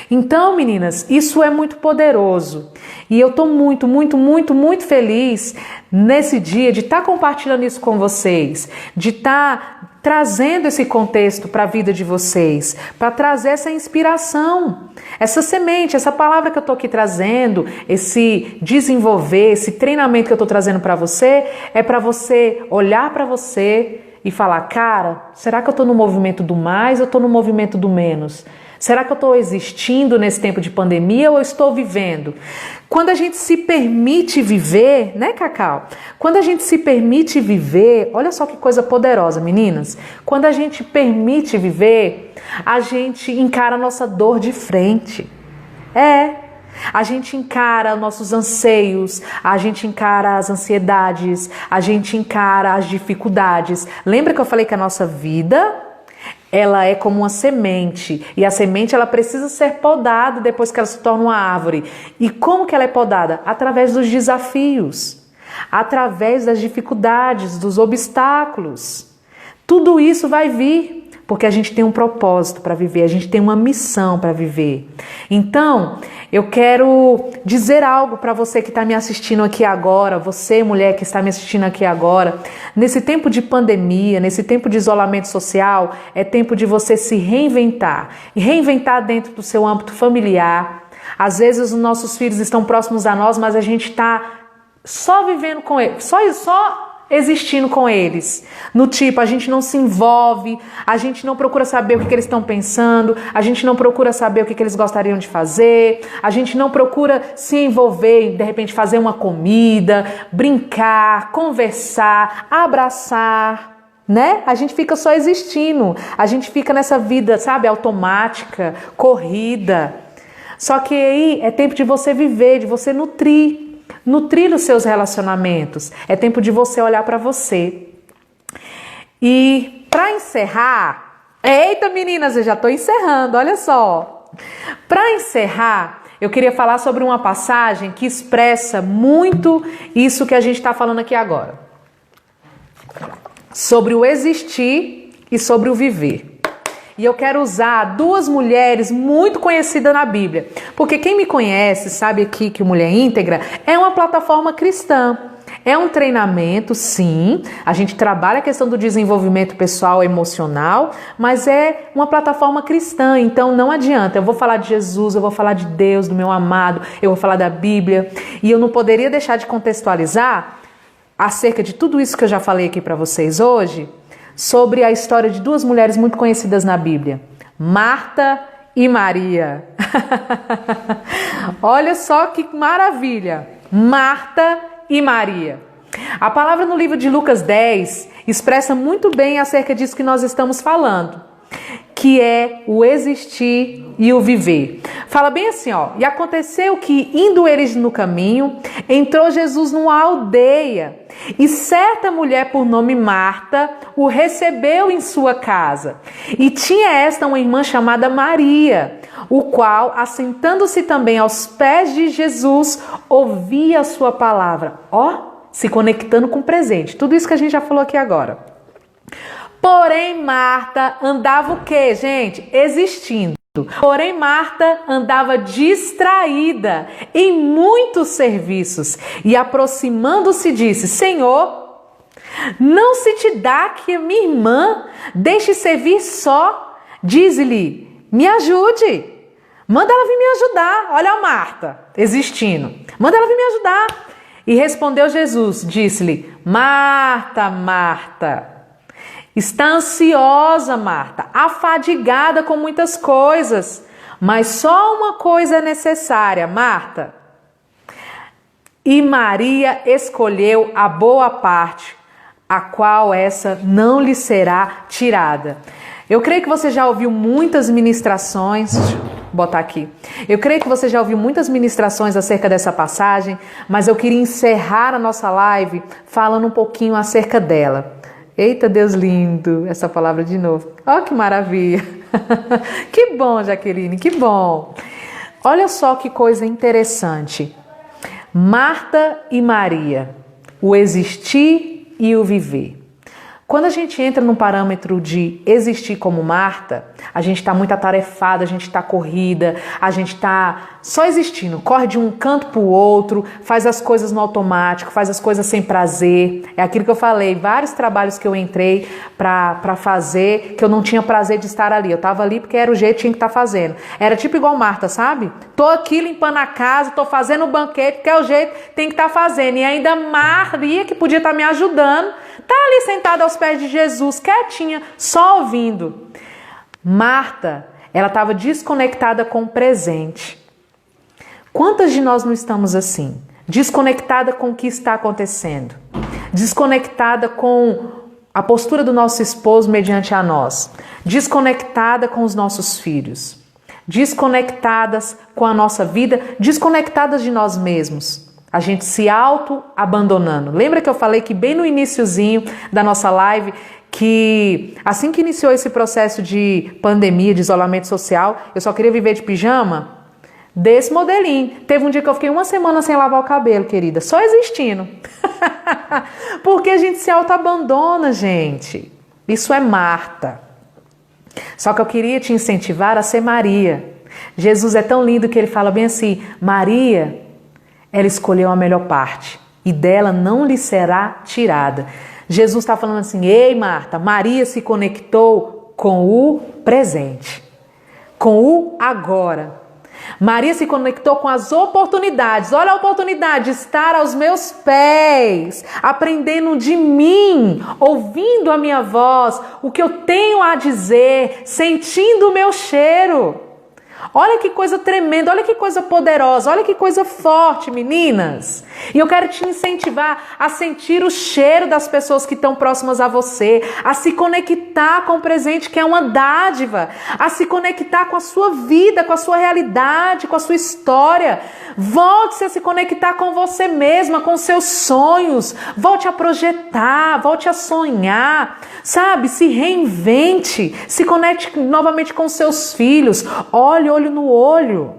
Então, meninas, isso é muito poderoso. E eu tô muito, muito, muito, muito feliz nesse dia de estar compartilhando isso com vocês, de estar trazendo esse contexto para a vida de vocês, para trazer essa inspiração, essa semente, essa palavra que eu tô aqui trazendo, esse desenvolver, esse treinamento que eu tô trazendo para você, é para você olhar para você e falar, cara, será que eu tô no movimento do mais ou tô no movimento do menos? Será que eu estou existindo nesse tempo de pandemia ou eu estou vivendo? Quando a gente se permite viver, né, Cacau? Quando a gente se permite viver, olha só que coisa poderosa, meninas. Quando a gente permite viver, a gente encara a nossa dor de frente. A gente encara nossos anseios, a gente encara as ansiedades, a gente encara as dificuldades. Lembra que eu falei que a nossa vida, ela é como uma semente, e a semente ela precisa ser podada depois que ela se torna uma árvore. E como que ela é podada? Através dos desafios, através das dificuldades, dos obstáculos. Tudo isso vai vir, porque a gente tem um propósito para viver, a gente tem uma missão para viver. Então, eu quero dizer algo para você que está me assistindo aqui agora, você, mulher que está me assistindo aqui agora. Nesse tempo de pandemia, nesse tempo de isolamento social, é tempo de você se reinventar. E reinventar dentro do seu âmbito familiar. Às vezes os nossos filhos estão próximos a nós, mas a gente está só vivendo com eles, só existindo com eles. No tipo, a gente não se envolve, a gente não procura saber o que eles estão pensando, a gente não procura saber o que eles gostariam de fazer, a gente não procura se envolver e de repente fazer uma comida, brincar, conversar, abraçar, né? A gente fica só existindo, a gente fica nessa vida, sabe, automática, corrida. Só que aí é tempo de você viver, de você nutrir os seus relacionamentos. É tempo de você olhar para você. E para encerrar, eita meninas, eu já estou encerrando, olha só. Para encerrar, eu queria falar sobre uma passagem que expressa muito isso que a gente está falando aqui agora. Sobre o existir e sobre o viver. E eu quero usar duas mulheres muito conhecidas na Bíblia. Porque quem me conhece sabe aqui que o Mulher Íntegra é uma plataforma cristã. É um treinamento, sim. A gente trabalha a questão do desenvolvimento pessoal e emocional, mas é uma plataforma cristã. Então não adianta. Eu vou falar de Jesus, eu vou falar de Deus, do meu amado, eu vou falar da Bíblia. E eu não poderia deixar de contextualizar acerca de tudo isso que eu já falei aqui para vocês hoje, sobre a história de duas mulheres muito conhecidas na Bíblia, Marta e Maria. Olha só que maravilha, Marta e Maria. A palavra no livro de Lucas 10 expressa muito bem acerca disso que nós estamos falando, que é o existir e o viver. Fala bem assim, ó. E aconteceu que, indo eles no caminho, entrou Jesus numa aldeia, e certa mulher por nome Marta o recebeu em sua casa. E tinha esta uma irmã chamada Maria, o qual, assentando-se também aos pés de Jesus, ouvia a sua palavra. Ó, se conectando com o presente. Tudo isso que a gente já falou aqui agora. Porém, Marta andava o quê, gente? Existindo. Porém, Marta andava distraída em muitos serviços e, aproximando-se, disse: Senhor, não se te dá que a minha irmã deixe servir só? Diz-lhe, me ajude. Manda ela vir me ajudar. Olha a Marta existindo. Manda ela vir me ajudar. E respondeu Jesus, disse-lhe: Marta, Marta, está ansiosa, Marta, afadigada com muitas coisas, mas só uma coisa é necessária, Marta. E Maria escolheu a boa parte, a qual essa não lhe será tirada. Eu creio que você já ouviu muitas ministrações, deixa eu botar aqui. Eu creio que você já ouviu muitas ministrações acerca dessa passagem, mas eu queria encerrar a nossa live falando um pouquinho acerca dela. Eita, Deus lindo, essa palavra de novo. Ó, que maravilha. Que bom, Jaqueline, que bom. Olha só que coisa interessante. Marta e Maria, o existir e o viver. Quando a gente entra no parâmetro de existir como Marta, a gente está muito atarefada, a gente está corrida, a gente está só existindo, corre de um canto para o outro, faz as coisas no automático, faz as coisas sem prazer. É aquilo que eu falei, vários trabalhos que eu entrei para fazer, que eu não tinha prazer de estar ali. Eu estava ali porque era o jeito que tinha que estar fazendo. Era tipo igual Marta, sabe? Tô aqui limpando a casa, tô fazendo o banquete, porque é o jeito que tem que estar fazendo. E ainda Maria, que podia estar me ajudando, tá ali sentada aos pés de Jesus, quietinha, só ouvindo. Marta, ela estava desconectada com o presente. Quantas de nós não estamos assim? Desconectada com o que está acontecendo. Desconectada com a postura do nosso esposo mediante a nós. Desconectada com os nossos filhos. Desconectadas com a nossa vida. Desconectadas de nós mesmos. A gente se auto-abandonando. Lembra que eu falei que bem no iniciozinho da nossa live, que assim que iniciou esse processo de pandemia, de isolamento social, eu só queria viver de pijama? Desse modelinho. Teve um dia que eu fiquei uma semana sem lavar o cabelo, querida, só existindo. Porque a gente se auto-abandona, gente. Isso é Marta. Só que eu queria te incentivar a ser Maria. Jesus é tão lindo que ele fala bem assim, Maria, ela escolheu a melhor parte e dela não lhe será tirada. Jesus está falando assim, ei Marta, Maria se conectou com o presente, com o agora. Maria se conectou com as oportunidades. Olha a oportunidade de estar aos meus pés, aprendendo de mim, ouvindo a minha voz, o que eu tenho a dizer, sentindo o meu cheiro. Olha que coisa tremenda, olha que coisa poderosa, olha que coisa forte, meninas. E eu quero te incentivar a sentir o cheiro das pessoas que estão próximas a você, a se conectar com o presente, que é uma dádiva, a se conectar com a sua vida, com a sua realidade, com a sua história. Volte-se a se conectar com você mesma, com seus sonhos. Volte a projetar, volte a sonhar, sabe? Se reinvente, se conecte novamente com seus filhos. Olhe olho no olho.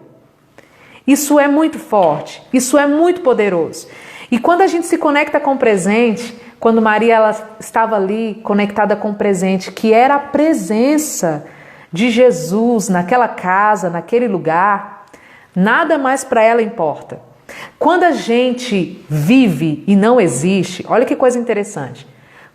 Isso é muito forte, isso é muito poderoso. E quando a gente se conecta com o presente, quando Maria ela estava ali conectada com o presente, que era a presença de Jesus naquela casa, naquele lugar, nada mais para ela importa. Quando a gente vive e não existe, olha que coisa interessante.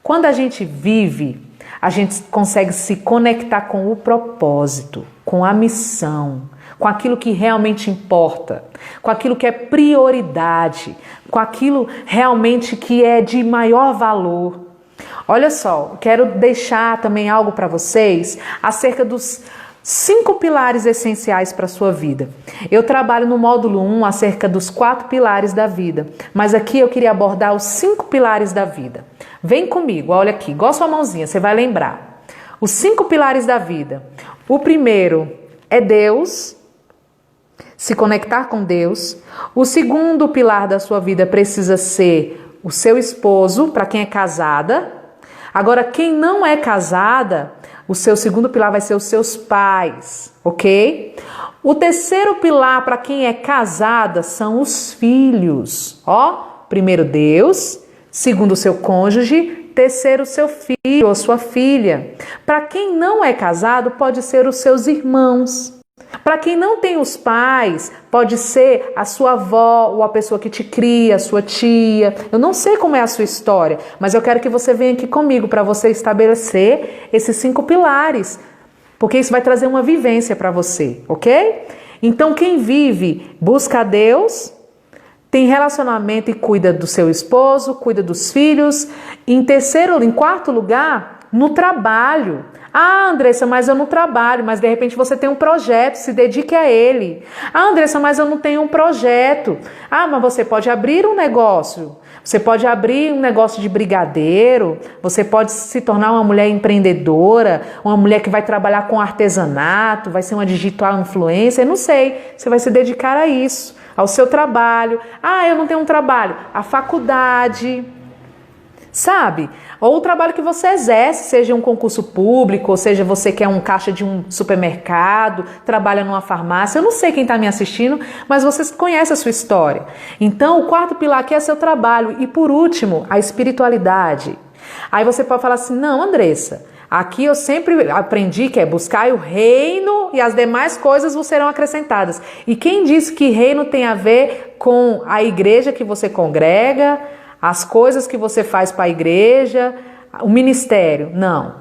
Quando a gente vive, a gente consegue se conectar com o propósito, com a missão, com aquilo que realmente importa, com aquilo que é prioridade, com aquilo realmente que é de maior valor. Olha só, quero deixar também algo para vocês acerca dos 5 pilares essenciais para a sua vida. Eu trabalho no módulo 1 acerca dos 4 pilares da vida, mas aqui eu queria abordar os 5 pilares da vida. Vem comigo, olha aqui, igual sua mãozinha, você vai lembrar. Os 5 pilares da vida. O primeiro é Deus, se conectar com Deus. O segundo pilar da sua vida precisa ser o seu esposo, para quem é casada. Agora, quem não é casada, o seu segundo pilar vai ser os seus pais, ok? O terceiro pilar para quem é casada são os filhos. Ó, primeiro Deus, segundo o seu cônjuge, terceiro o seu filho ou sua filha. Para quem não é casado, pode ser os seus irmãos. Para quem não tem os pais, pode ser a sua avó ou a pessoa que te cria, a sua tia. Eu não sei como é a sua história, mas eu quero que você venha aqui comigo para você estabelecer esses 5 pilares, porque isso vai trazer uma vivência para você, ok? Então quem vive, busca a Deus, tem relacionamento e cuida do seu esposo, cuida dos filhos. Em quarto lugar, no trabalho. Ah, Andressa, mas eu não trabalho, mas de repente você tem um projeto, se dedique a ele. Ah, Andressa, mas eu não tenho um projeto. Ah, mas você pode abrir um negócio. Você pode abrir um negócio de brigadeiro, você pode se tornar uma mulher empreendedora, uma mulher que vai trabalhar com artesanato, vai ser uma digital influencer, não sei. Você vai se dedicar a isso, ao seu trabalho. Ah, eu não tenho um trabalho. A faculdade, sabe? Ou o trabalho que você exerce, seja um concurso público, ou seja você que é um caixa de um supermercado, trabalha numa farmácia. Eu não sei quem está me assistindo, mas você conhece a sua história. Então, o quarto pilar aqui é seu trabalho. E por último, a espiritualidade. Aí você pode falar assim, não, Andressa, aqui eu sempre aprendi que é buscar o reino e as demais coisas vos serão acrescentadas. E quem disse que reino tem a ver com a igreja que você congrega, as coisas que você faz para a igreja, o ministério? Não.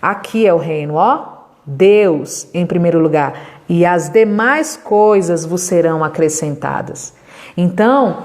Aqui é o reino, ó. Deus em primeiro lugar. E as demais coisas vos serão acrescentadas. Então,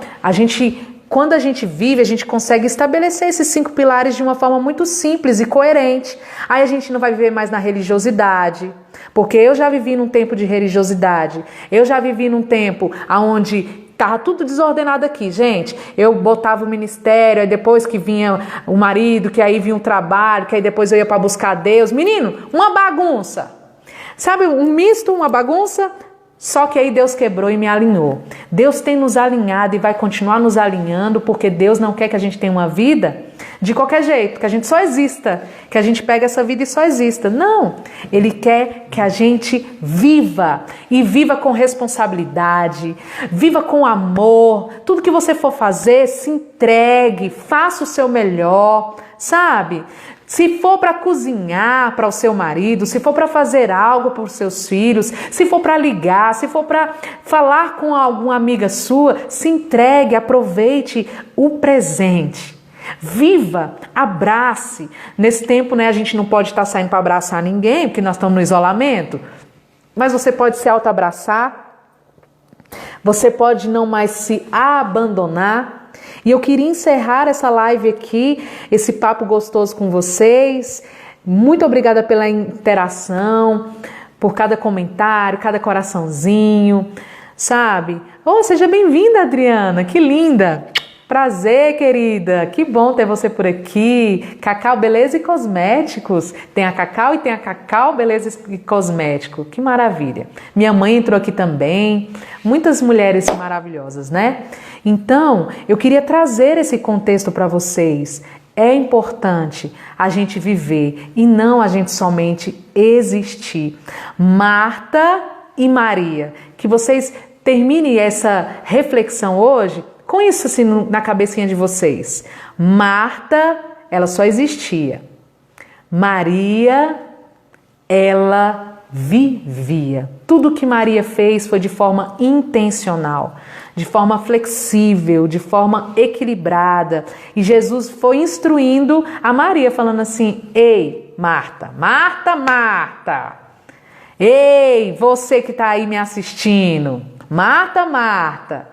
quando a gente vive, a gente consegue estabelecer esses 5 pilares de uma forma muito simples e coerente. Aí a gente não vai viver mais na religiosidade, porque eu já vivi num tempo de religiosidade. Eu já vivi num tempo onde estava tudo desordenado aqui, gente. Eu botava o ministério, aí depois que vinha o marido, que aí vinha o trabalho, que aí depois eu ia para buscar Deus. Menino, uma bagunça. Sabe, um misto, uma bagunça? Só que aí Deus quebrou e me alinhou. Deus tem nos alinhado e vai continuar nos alinhando, porque Deus não quer que a gente tenha uma vida de qualquer jeito, que a gente só exista, que a gente pegue essa vida e só exista. Não, Ele quer que a gente viva, e viva com responsabilidade, viva com amor. Tudo que você for fazer, se entregue, faça o seu melhor, sabe? Se for para cozinhar para o seu marido, se for para fazer algo para os seus filhos, se for para ligar, se for para falar com alguma amiga sua, se entregue, aproveite o presente. Viva, abrace. Nesse tempo, né, a gente não pode estar saindo para abraçar ninguém, porque nós estamos no isolamento, mas você pode se auto-abraçar, você pode não mais se abandonar. E eu queria encerrar essa live aqui, esse papo gostoso com vocês. Muito obrigada pela interação, por cada comentário, cada coraçãozinho, sabe? Oh, seja bem-vinda, Adriana, que linda! Prazer, querida, que bom ter você por aqui. Cacau Beleza e Cosméticos. Tem a Cacau e tem a Cacau Beleza e Cosmético. Que maravilha. Minha mãe entrou aqui também. Muitas mulheres maravilhosas, né? Então, eu queria trazer esse contexto para vocês. É importante a gente viver e não a gente somente existir. Marta e Maria. Que vocês terminem essa reflexão hoje com isso assim na cabecinha de vocês. Marta, ela só existia. Maria, ela vivia. Tudo que Maria fez foi de forma intencional, de forma flexível, de forma equilibrada. E Jesus foi instruindo a Maria, falando assim: ei, Marta, Marta, Marta. Ei, você que está aí me assistindo. Marta, Marta.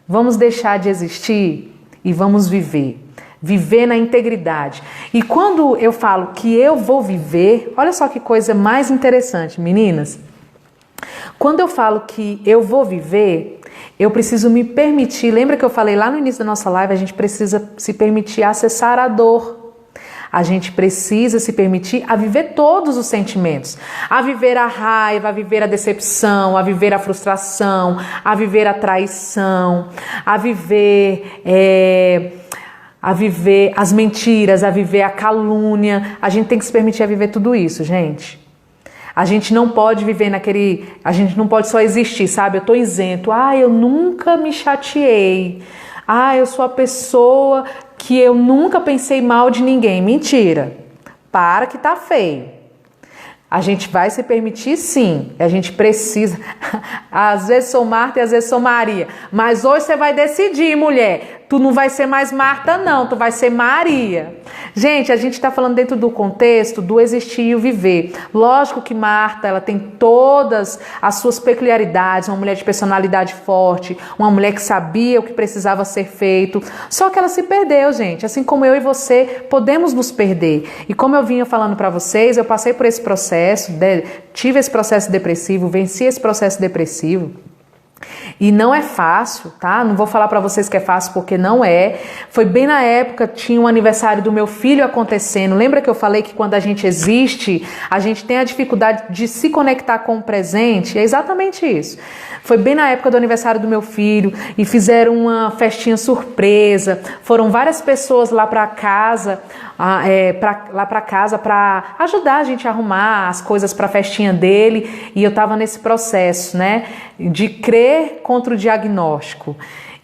Vamos deixar de existir e vamos viver. Viver na integridade. E quando eu falo que eu vou viver, olha só que coisa mais interessante, meninas. Quando eu falo que eu vou viver, eu preciso me permitir. Lembra que eu falei lá no início da nossa live, a gente precisa se permitir acessar a dor. A gente precisa se permitir a viver todos os sentimentos. A viver a raiva, a viver a decepção, a viver a frustração, a viver a traição, a viver as mentiras, a viver a calúnia. A gente tem que se permitir a viver tudo isso, gente. A gente não pode viver a gente não pode só existir, sabe? Eu tô isento. Eu nunca me chateei. Eu sou a pessoa que eu nunca pensei mal de ninguém. Mentira. Para que tá feio. A gente vai se permitir, sim. A gente precisa. Às vezes sou Marta e às vezes sou Maria. Mas hoje você vai decidir, mulher. Tu não vai ser mais Marta, não. Tu vai ser Maria. Gente, a gente está falando dentro do contexto do existir e o viver. Lógico que Marta, ela tem todas as suas peculiaridades. Uma mulher de personalidade forte. Uma mulher que sabia o que precisava ser feito. Só que ela se perdeu, gente. Assim como eu e você podemos nos perder. E como eu vinha falando para vocês, eu passei por esse processo. Tive esse processo depressivo, venci esse processo depressivo. E não é fácil, tá? Não vou falar pra vocês que é fácil porque não é. Foi bem na época, tinha um aniversário do meu filho acontecendo. Lembra que eu falei que quando a gente existe, a gente tem a dificuldade de se conectar com o presente? É exatamente isso. Foi bem na época do aniversário do meu filho e fizeram uma festinha surpresa. Foram várias pessoas lá pra casa, para ajudar a gente a arrumar as coisas pra festinha dele. E eu tava nesse processo, né? De crer contra o diagnóstico.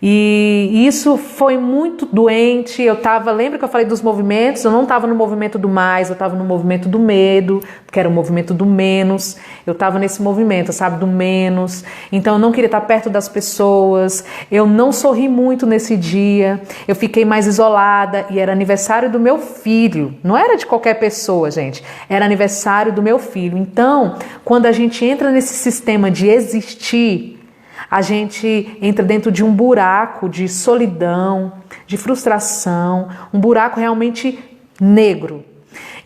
E isso foi muito doente. Lembra que eu falei dos movimentos? Eu não estava no movimento do mais, eu estava no movimento do medo, que era o movimento do menos. Eu estava nesse movimento, sabe, do menos. Então eu não queria estar perto das pessoas. Eu não sorri muito nesse dia. Eu fiquei mais isolada e era aniversário do meu filho. Não era de qualquer pessoa, gente. Era aniversário do meu filho. Então, quando a gente entra nesse sistema de existir, a gente entra dentro de um buraco de solidão, de frustração, um buraco realmente negro.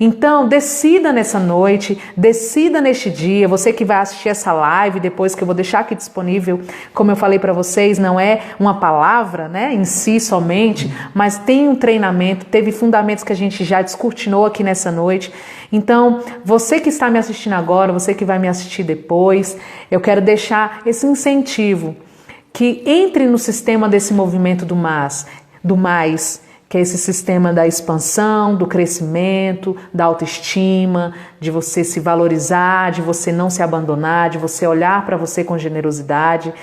Então, decida nessa noite, decida neste dia, você que vai assistir essa live depois, que eu vou deixar aqui disponível, como eu falei para vocês, não é uma palavra, né, em si somente, mas tem um treinamento, teve fundamentos que a gente já descortinou aqui nessa noite. Então, você que está me assistindo agora, você que vai me assistir depois, eu quero deixar esse incentivo, que entre no sistema desse movimento do mais, que é esse sistema da expansão, do crescimento, da autoestima, de você se valorizar, de você não se abandonar, de você olhar para você com generosidade,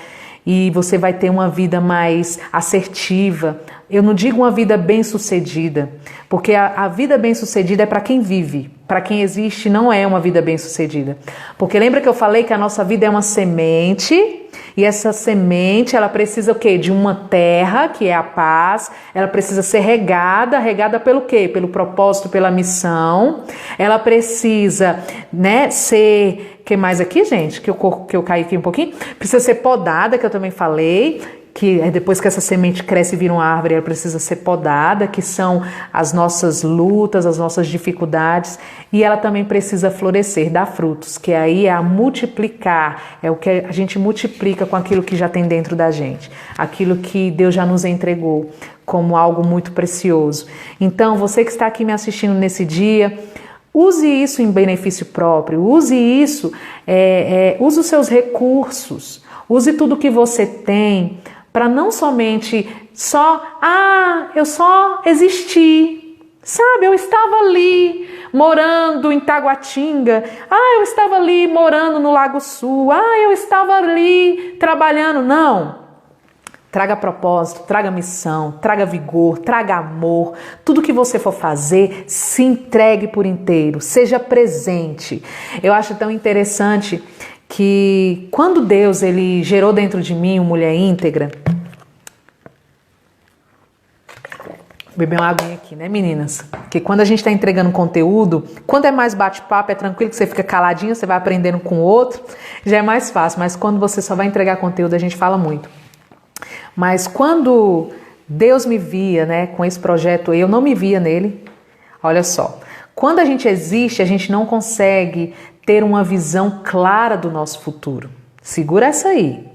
e você vai ter uma vida mais assertiva. Eu não digo uma vida bem-sucedida, porque a vida bem-sucedida é para quem vive. Para quem existe não é uma vida bem-sucedida. Porque lembra que eu falei que a nossa vida é uma semente, e essa semente, ela precisa o quê? De uma terra, que é a paz. Ela precisa ser regada. Regada pelo quê? Pelo propósito, pela missão. Ela precisa, né, ser... O que mais aqui, gente? Que eu caí aqui um pouquinho. Precisa ser podada, que eu também falei. Que depois que essa semente cresce e vira uma árvore, ela precisa ser podada, que são as nossas lutas, as nossas dificuldades, e ela também precisa florescer, dar frutos, que aí é a multiplicar, é o que a gente multiplica com aquilo que já tem dentro da gente, aquilo que Deus já nos entregou como algo muito precioso. Então, você que está aqui me assistindo nesse dia, use isso em benefício próprio, use isso, use os seus recursos, use tudo que você tem, para não somente eu só existi, Sabe, eu estava ali morando em Taguatinga. Eu estava ali morando no Lago Sul. Eu estava ali trabalhando. Não. Traga propósito, traga missão, traga vigor, traga amor. Tudo que você for fazer, se entregue por inteiro. Seja presente. Eu acho tão interessante que quando Deus ele gerou dentro de mim uma mulher íntegra. Beber uma aguinha aqui, né, meninas? Porque quando a gente está entregando conteúdo, quando é mais bate-papo, é tranquilo que você fica caladinho, você vai aprendendo com o outro, já é mais fácil. Mas quando você só vai entregar conteúdo, a gente fala muito. Mas quando Deus me via, né, com esse projeto, eu não me via nele. Olha só, quando a gente existe, a gente não consegue ter uma visão clara do nosso futuro. Segura essa aí.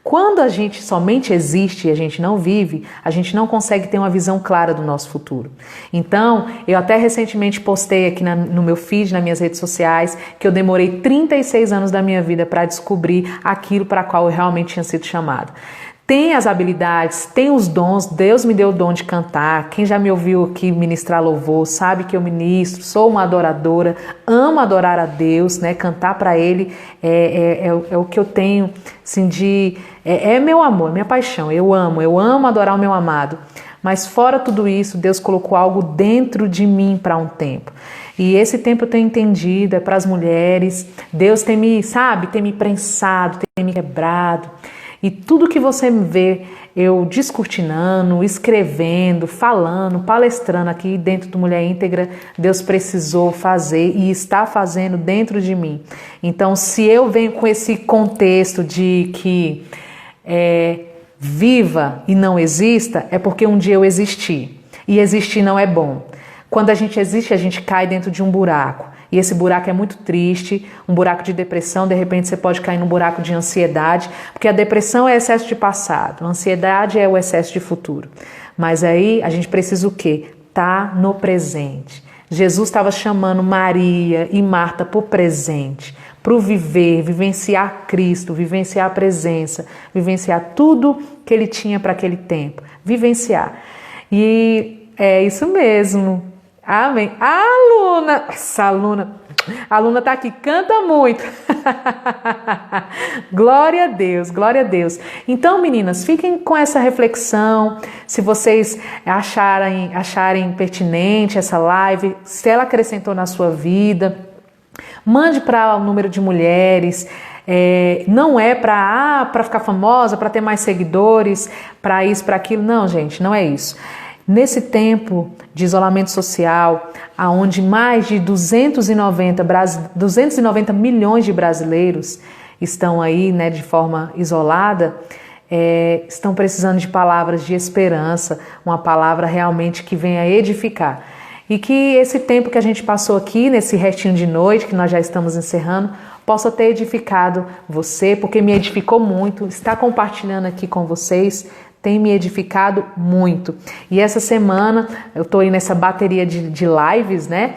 Quando a gente somente existe e a gente não vive, a gente não consegue ter uma visão clara do nosso futuro. Então, eu até recentemente postei aqui no meu feed, nas minhas redes sociais, que eu demorei 36 anos da minha vida para descobrir aquilo para qual eu realmente tinha sido chamado. Tem as habilidades, tem os dons, Deus me deu o dom de cantar. Quem já me ouviu aqui ministrar louvor sabe que eu ministro, sou uma adoradora, amo adorar a Deus, né? Cantar para Ele é o que eu tenho, assim, é meu amor, minha paixão. Eu amo adorar o meu amado. Mas fora tudo isso, Deus colocou algo dentro de mim para um tempo. E esse tempo eu tenho entendido, é para as mulheres. Deus tem me prensado, tem me quebrado. E tudo que você me vê, eu descortinando, escrevendo, falando, palestrando aqui dentro do Mulher Íntegra, Deus precisou fazer e está fazendo dentro de mim. Então, se eu venho com esse contexto de que viva e não exista, é porque um dia eu existi. E existir não é bom. Quando a gente existe, a gente cai dentro de um buraco. E esse buraco é muito triste, um buraco de depressão, de repente você pode cair num buraco de ansiedade, porque a depressão é excesso de passado, a ansiedade é o excesso de futuro. Mas aí a gente precisa o quê? Tá no presente. Jesus estava chamando Maria e Marta para o presente, para o viver, vivenciar Cristo, vivenciar a presença, vivenciar tudo que ele tinha para aquele tempo, vivenciar. E é isso mesmo. Amém. A aluna tá aqui, canta muito. Glória a Deus, glória a Deus. Então, meninas, fiquem com essa reflexão. Se vocês acharem pertinente essa live, se ela acrescentou na sua vida, mande para o número de mulheres. Não é para ficar famosa, para ter mais seguidores, para isso, para aquilo. Não, gente, não é isso. Nesse tempo de isolamento social, onde mais de 290 milhões de brasileiros estão aí, né, de forma isolada, estão precisando de palavras de esperança, uma palavra realmente que venha edificar. E que esse tempo que a gente passou aqui, nesse restinho de noite, que nós já estamos encerrando, possa ter edificado você, porque me edificou muito, estar compartilhando aqui com vocês, tem me edificado muito. E essa semana eu tô aí nessa bateria de lives, né?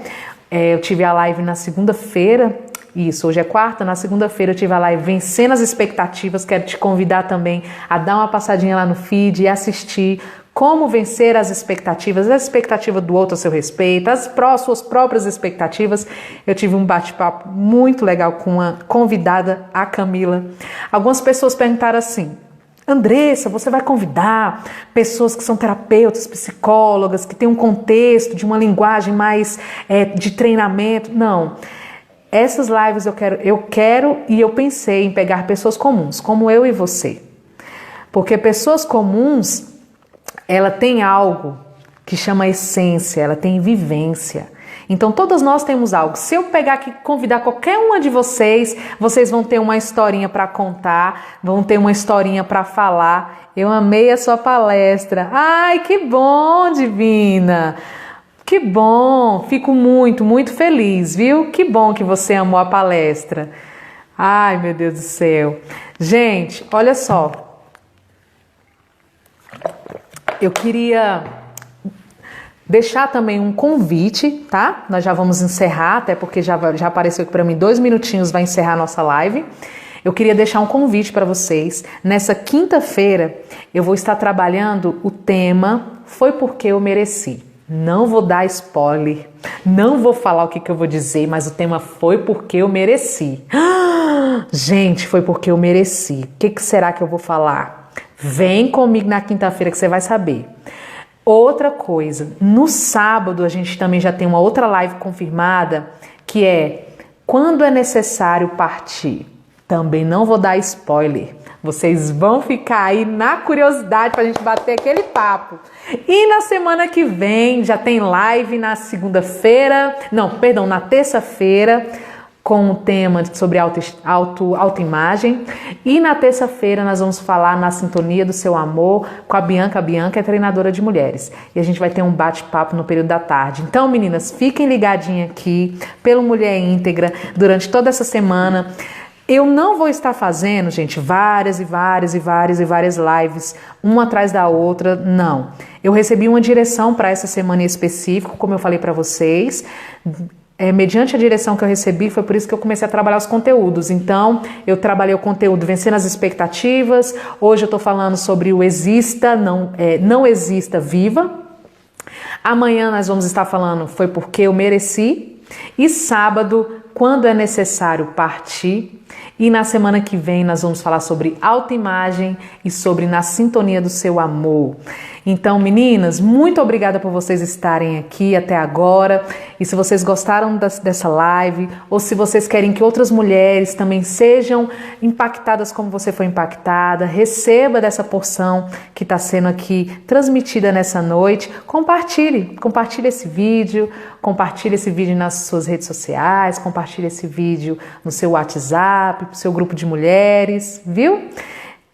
Eu tive a live na segunda-feira, isso, hoje é quarta, na segunda-feira eu tive a live Vencendo as Expectativas. Quero te convidar também a dar uma passadinha lá no feed e assistir como vencer as expectativas, a expectativa do outro a seu respeito, as suas próprias expectativas. Eu tive um bate-papo muito legal com uma convidada, a Camila. Algumas pessoas perguntaram assim: Andressa, você vai convidar pessoas que são terapeutas, psicólogas, que têm um contexto de uma linguagem mais de treinamento? Não. Essas lives eu quero e eu pensei em pegar pessoas comuns, como eu e você. Porque pessoas comuns, ela tem algo que chama essência, ela tem vivência. Então todas nós temos algo. Se eu pegar aqui e convidar qualquer uma de vocês, vocês vão ter uma historinha para contar, vão ter uma historinha para falar. Eu amei a sua palestra. Ai, que bom, Divina! Que bom! Fico muito, muito feliz, viu? Que bom que você amou a palestra. Ai, meu Deus do céu. Gente, olha só. Eu queria deixar também um convite, tá? Nós já vamos encerrar, até porque já apareceu aqui para mim 2 minutinhos, vai encerrar a nossa live. Eu queria deixar um convite para vocês. Nessa quinta-feira, eu vou estar trabalhando o tema Foi Porque Eu Mereci. Não vou dar spoiler, não vou falar o que eu vou dizer, mas o tema foi porque eu mereci. Gente, foi porque eu mereci. O que será que eu vou falar? Vem comigo na quinta-feira que você vai saber. Outra coisa, no sábado a gente também já tem uma outra live confirmada, que é quando é necessário partir. Também não vou dar spoiler. Vocês vão ficar aí na curiosidade pra gente bater aquele papo. E na semana que vem já tem live na segunda-feira, na terça-feira, com o tema sobre autoimagem. E na terça-feira nós vamos falar na sintonia do seu amor com a Bianca. A Bianca é treinadora de mulheres. E a gente vai ter um bate-papo no período da tarde. Então, meninas, fiquem ligadinhas aqui pelo Mulher Íntegra durante toda essa semana. Eu não vou estar fazendo, gente, várias lives, uma atrás da outra, não. Eu recebi uma direção para essa semana em específico, como eu falei para vocês. Mediante a direção que eu recebi, foi por isso que eu comecei a trabalhar os conteúdos. Então, eu trabalhei o conteúdo Vencendo as Expectativas. Hoje eu estou falando sobre o Exista, não exista, viva. Amanhã nós vamos estar falando Foi Porque Eu Mereci. E sábado, quando é necessário partir. E na semana que vem nós vamos falar sobre autoimagem e sobre Na Sintonia do Seu Amor. Então, meninas, muito obrigada por vocês estarem aqui até agora. E se vocês gostaram dessa live, ou se vocês querem que outras mulheres também sejam impactadas como você foi impactada, receba dessa porção que está sendo aqui transmitida nessa noite. Compartilhe esse vídeo, nas suas redes sociais, compartilhe esse vídeo no seu WhatsApp, pro seu grupo de mulheres, viu?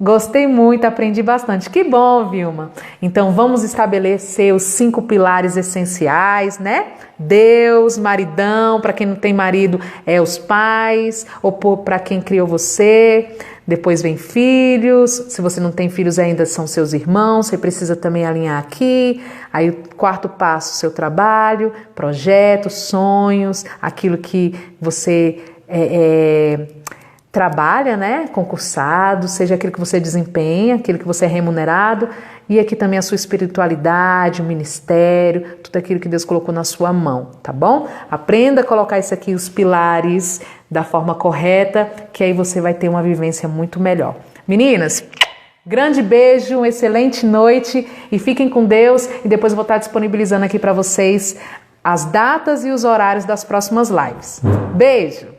Gostei muito, aprendi bastante. Que bom, Vilma. Então vamos estabelecer os 5 pilares essenciais, né? Deus, maridão, para quem não tem marido é os pais, ou para quem criou você. Depois vem filhos. Se você não tem filhos ainda, são seus irmãos. Você precisa também alinhar aqui. Aí o 4º passo, seu trabalho, projetos, sonhos, aquilo que você trabalha, né, concursado, seja aquilo que você desempenha, aquilo que você é remunerado, e aqui também a sua espiritualidade, o ministério, tudo aquilo que Deus colocou na sua mão, tá bom? Aprenda a colocar isso aqui, os pilares, da forma correta, que aí você vai ter uma vivência muito melhor. Meninas, grande beijo, uma excelente noite, e fiquem com Deus, e depois eu vou estar disponibilizando aqui para vocês as datas e os horários das próximas lives. Beijo!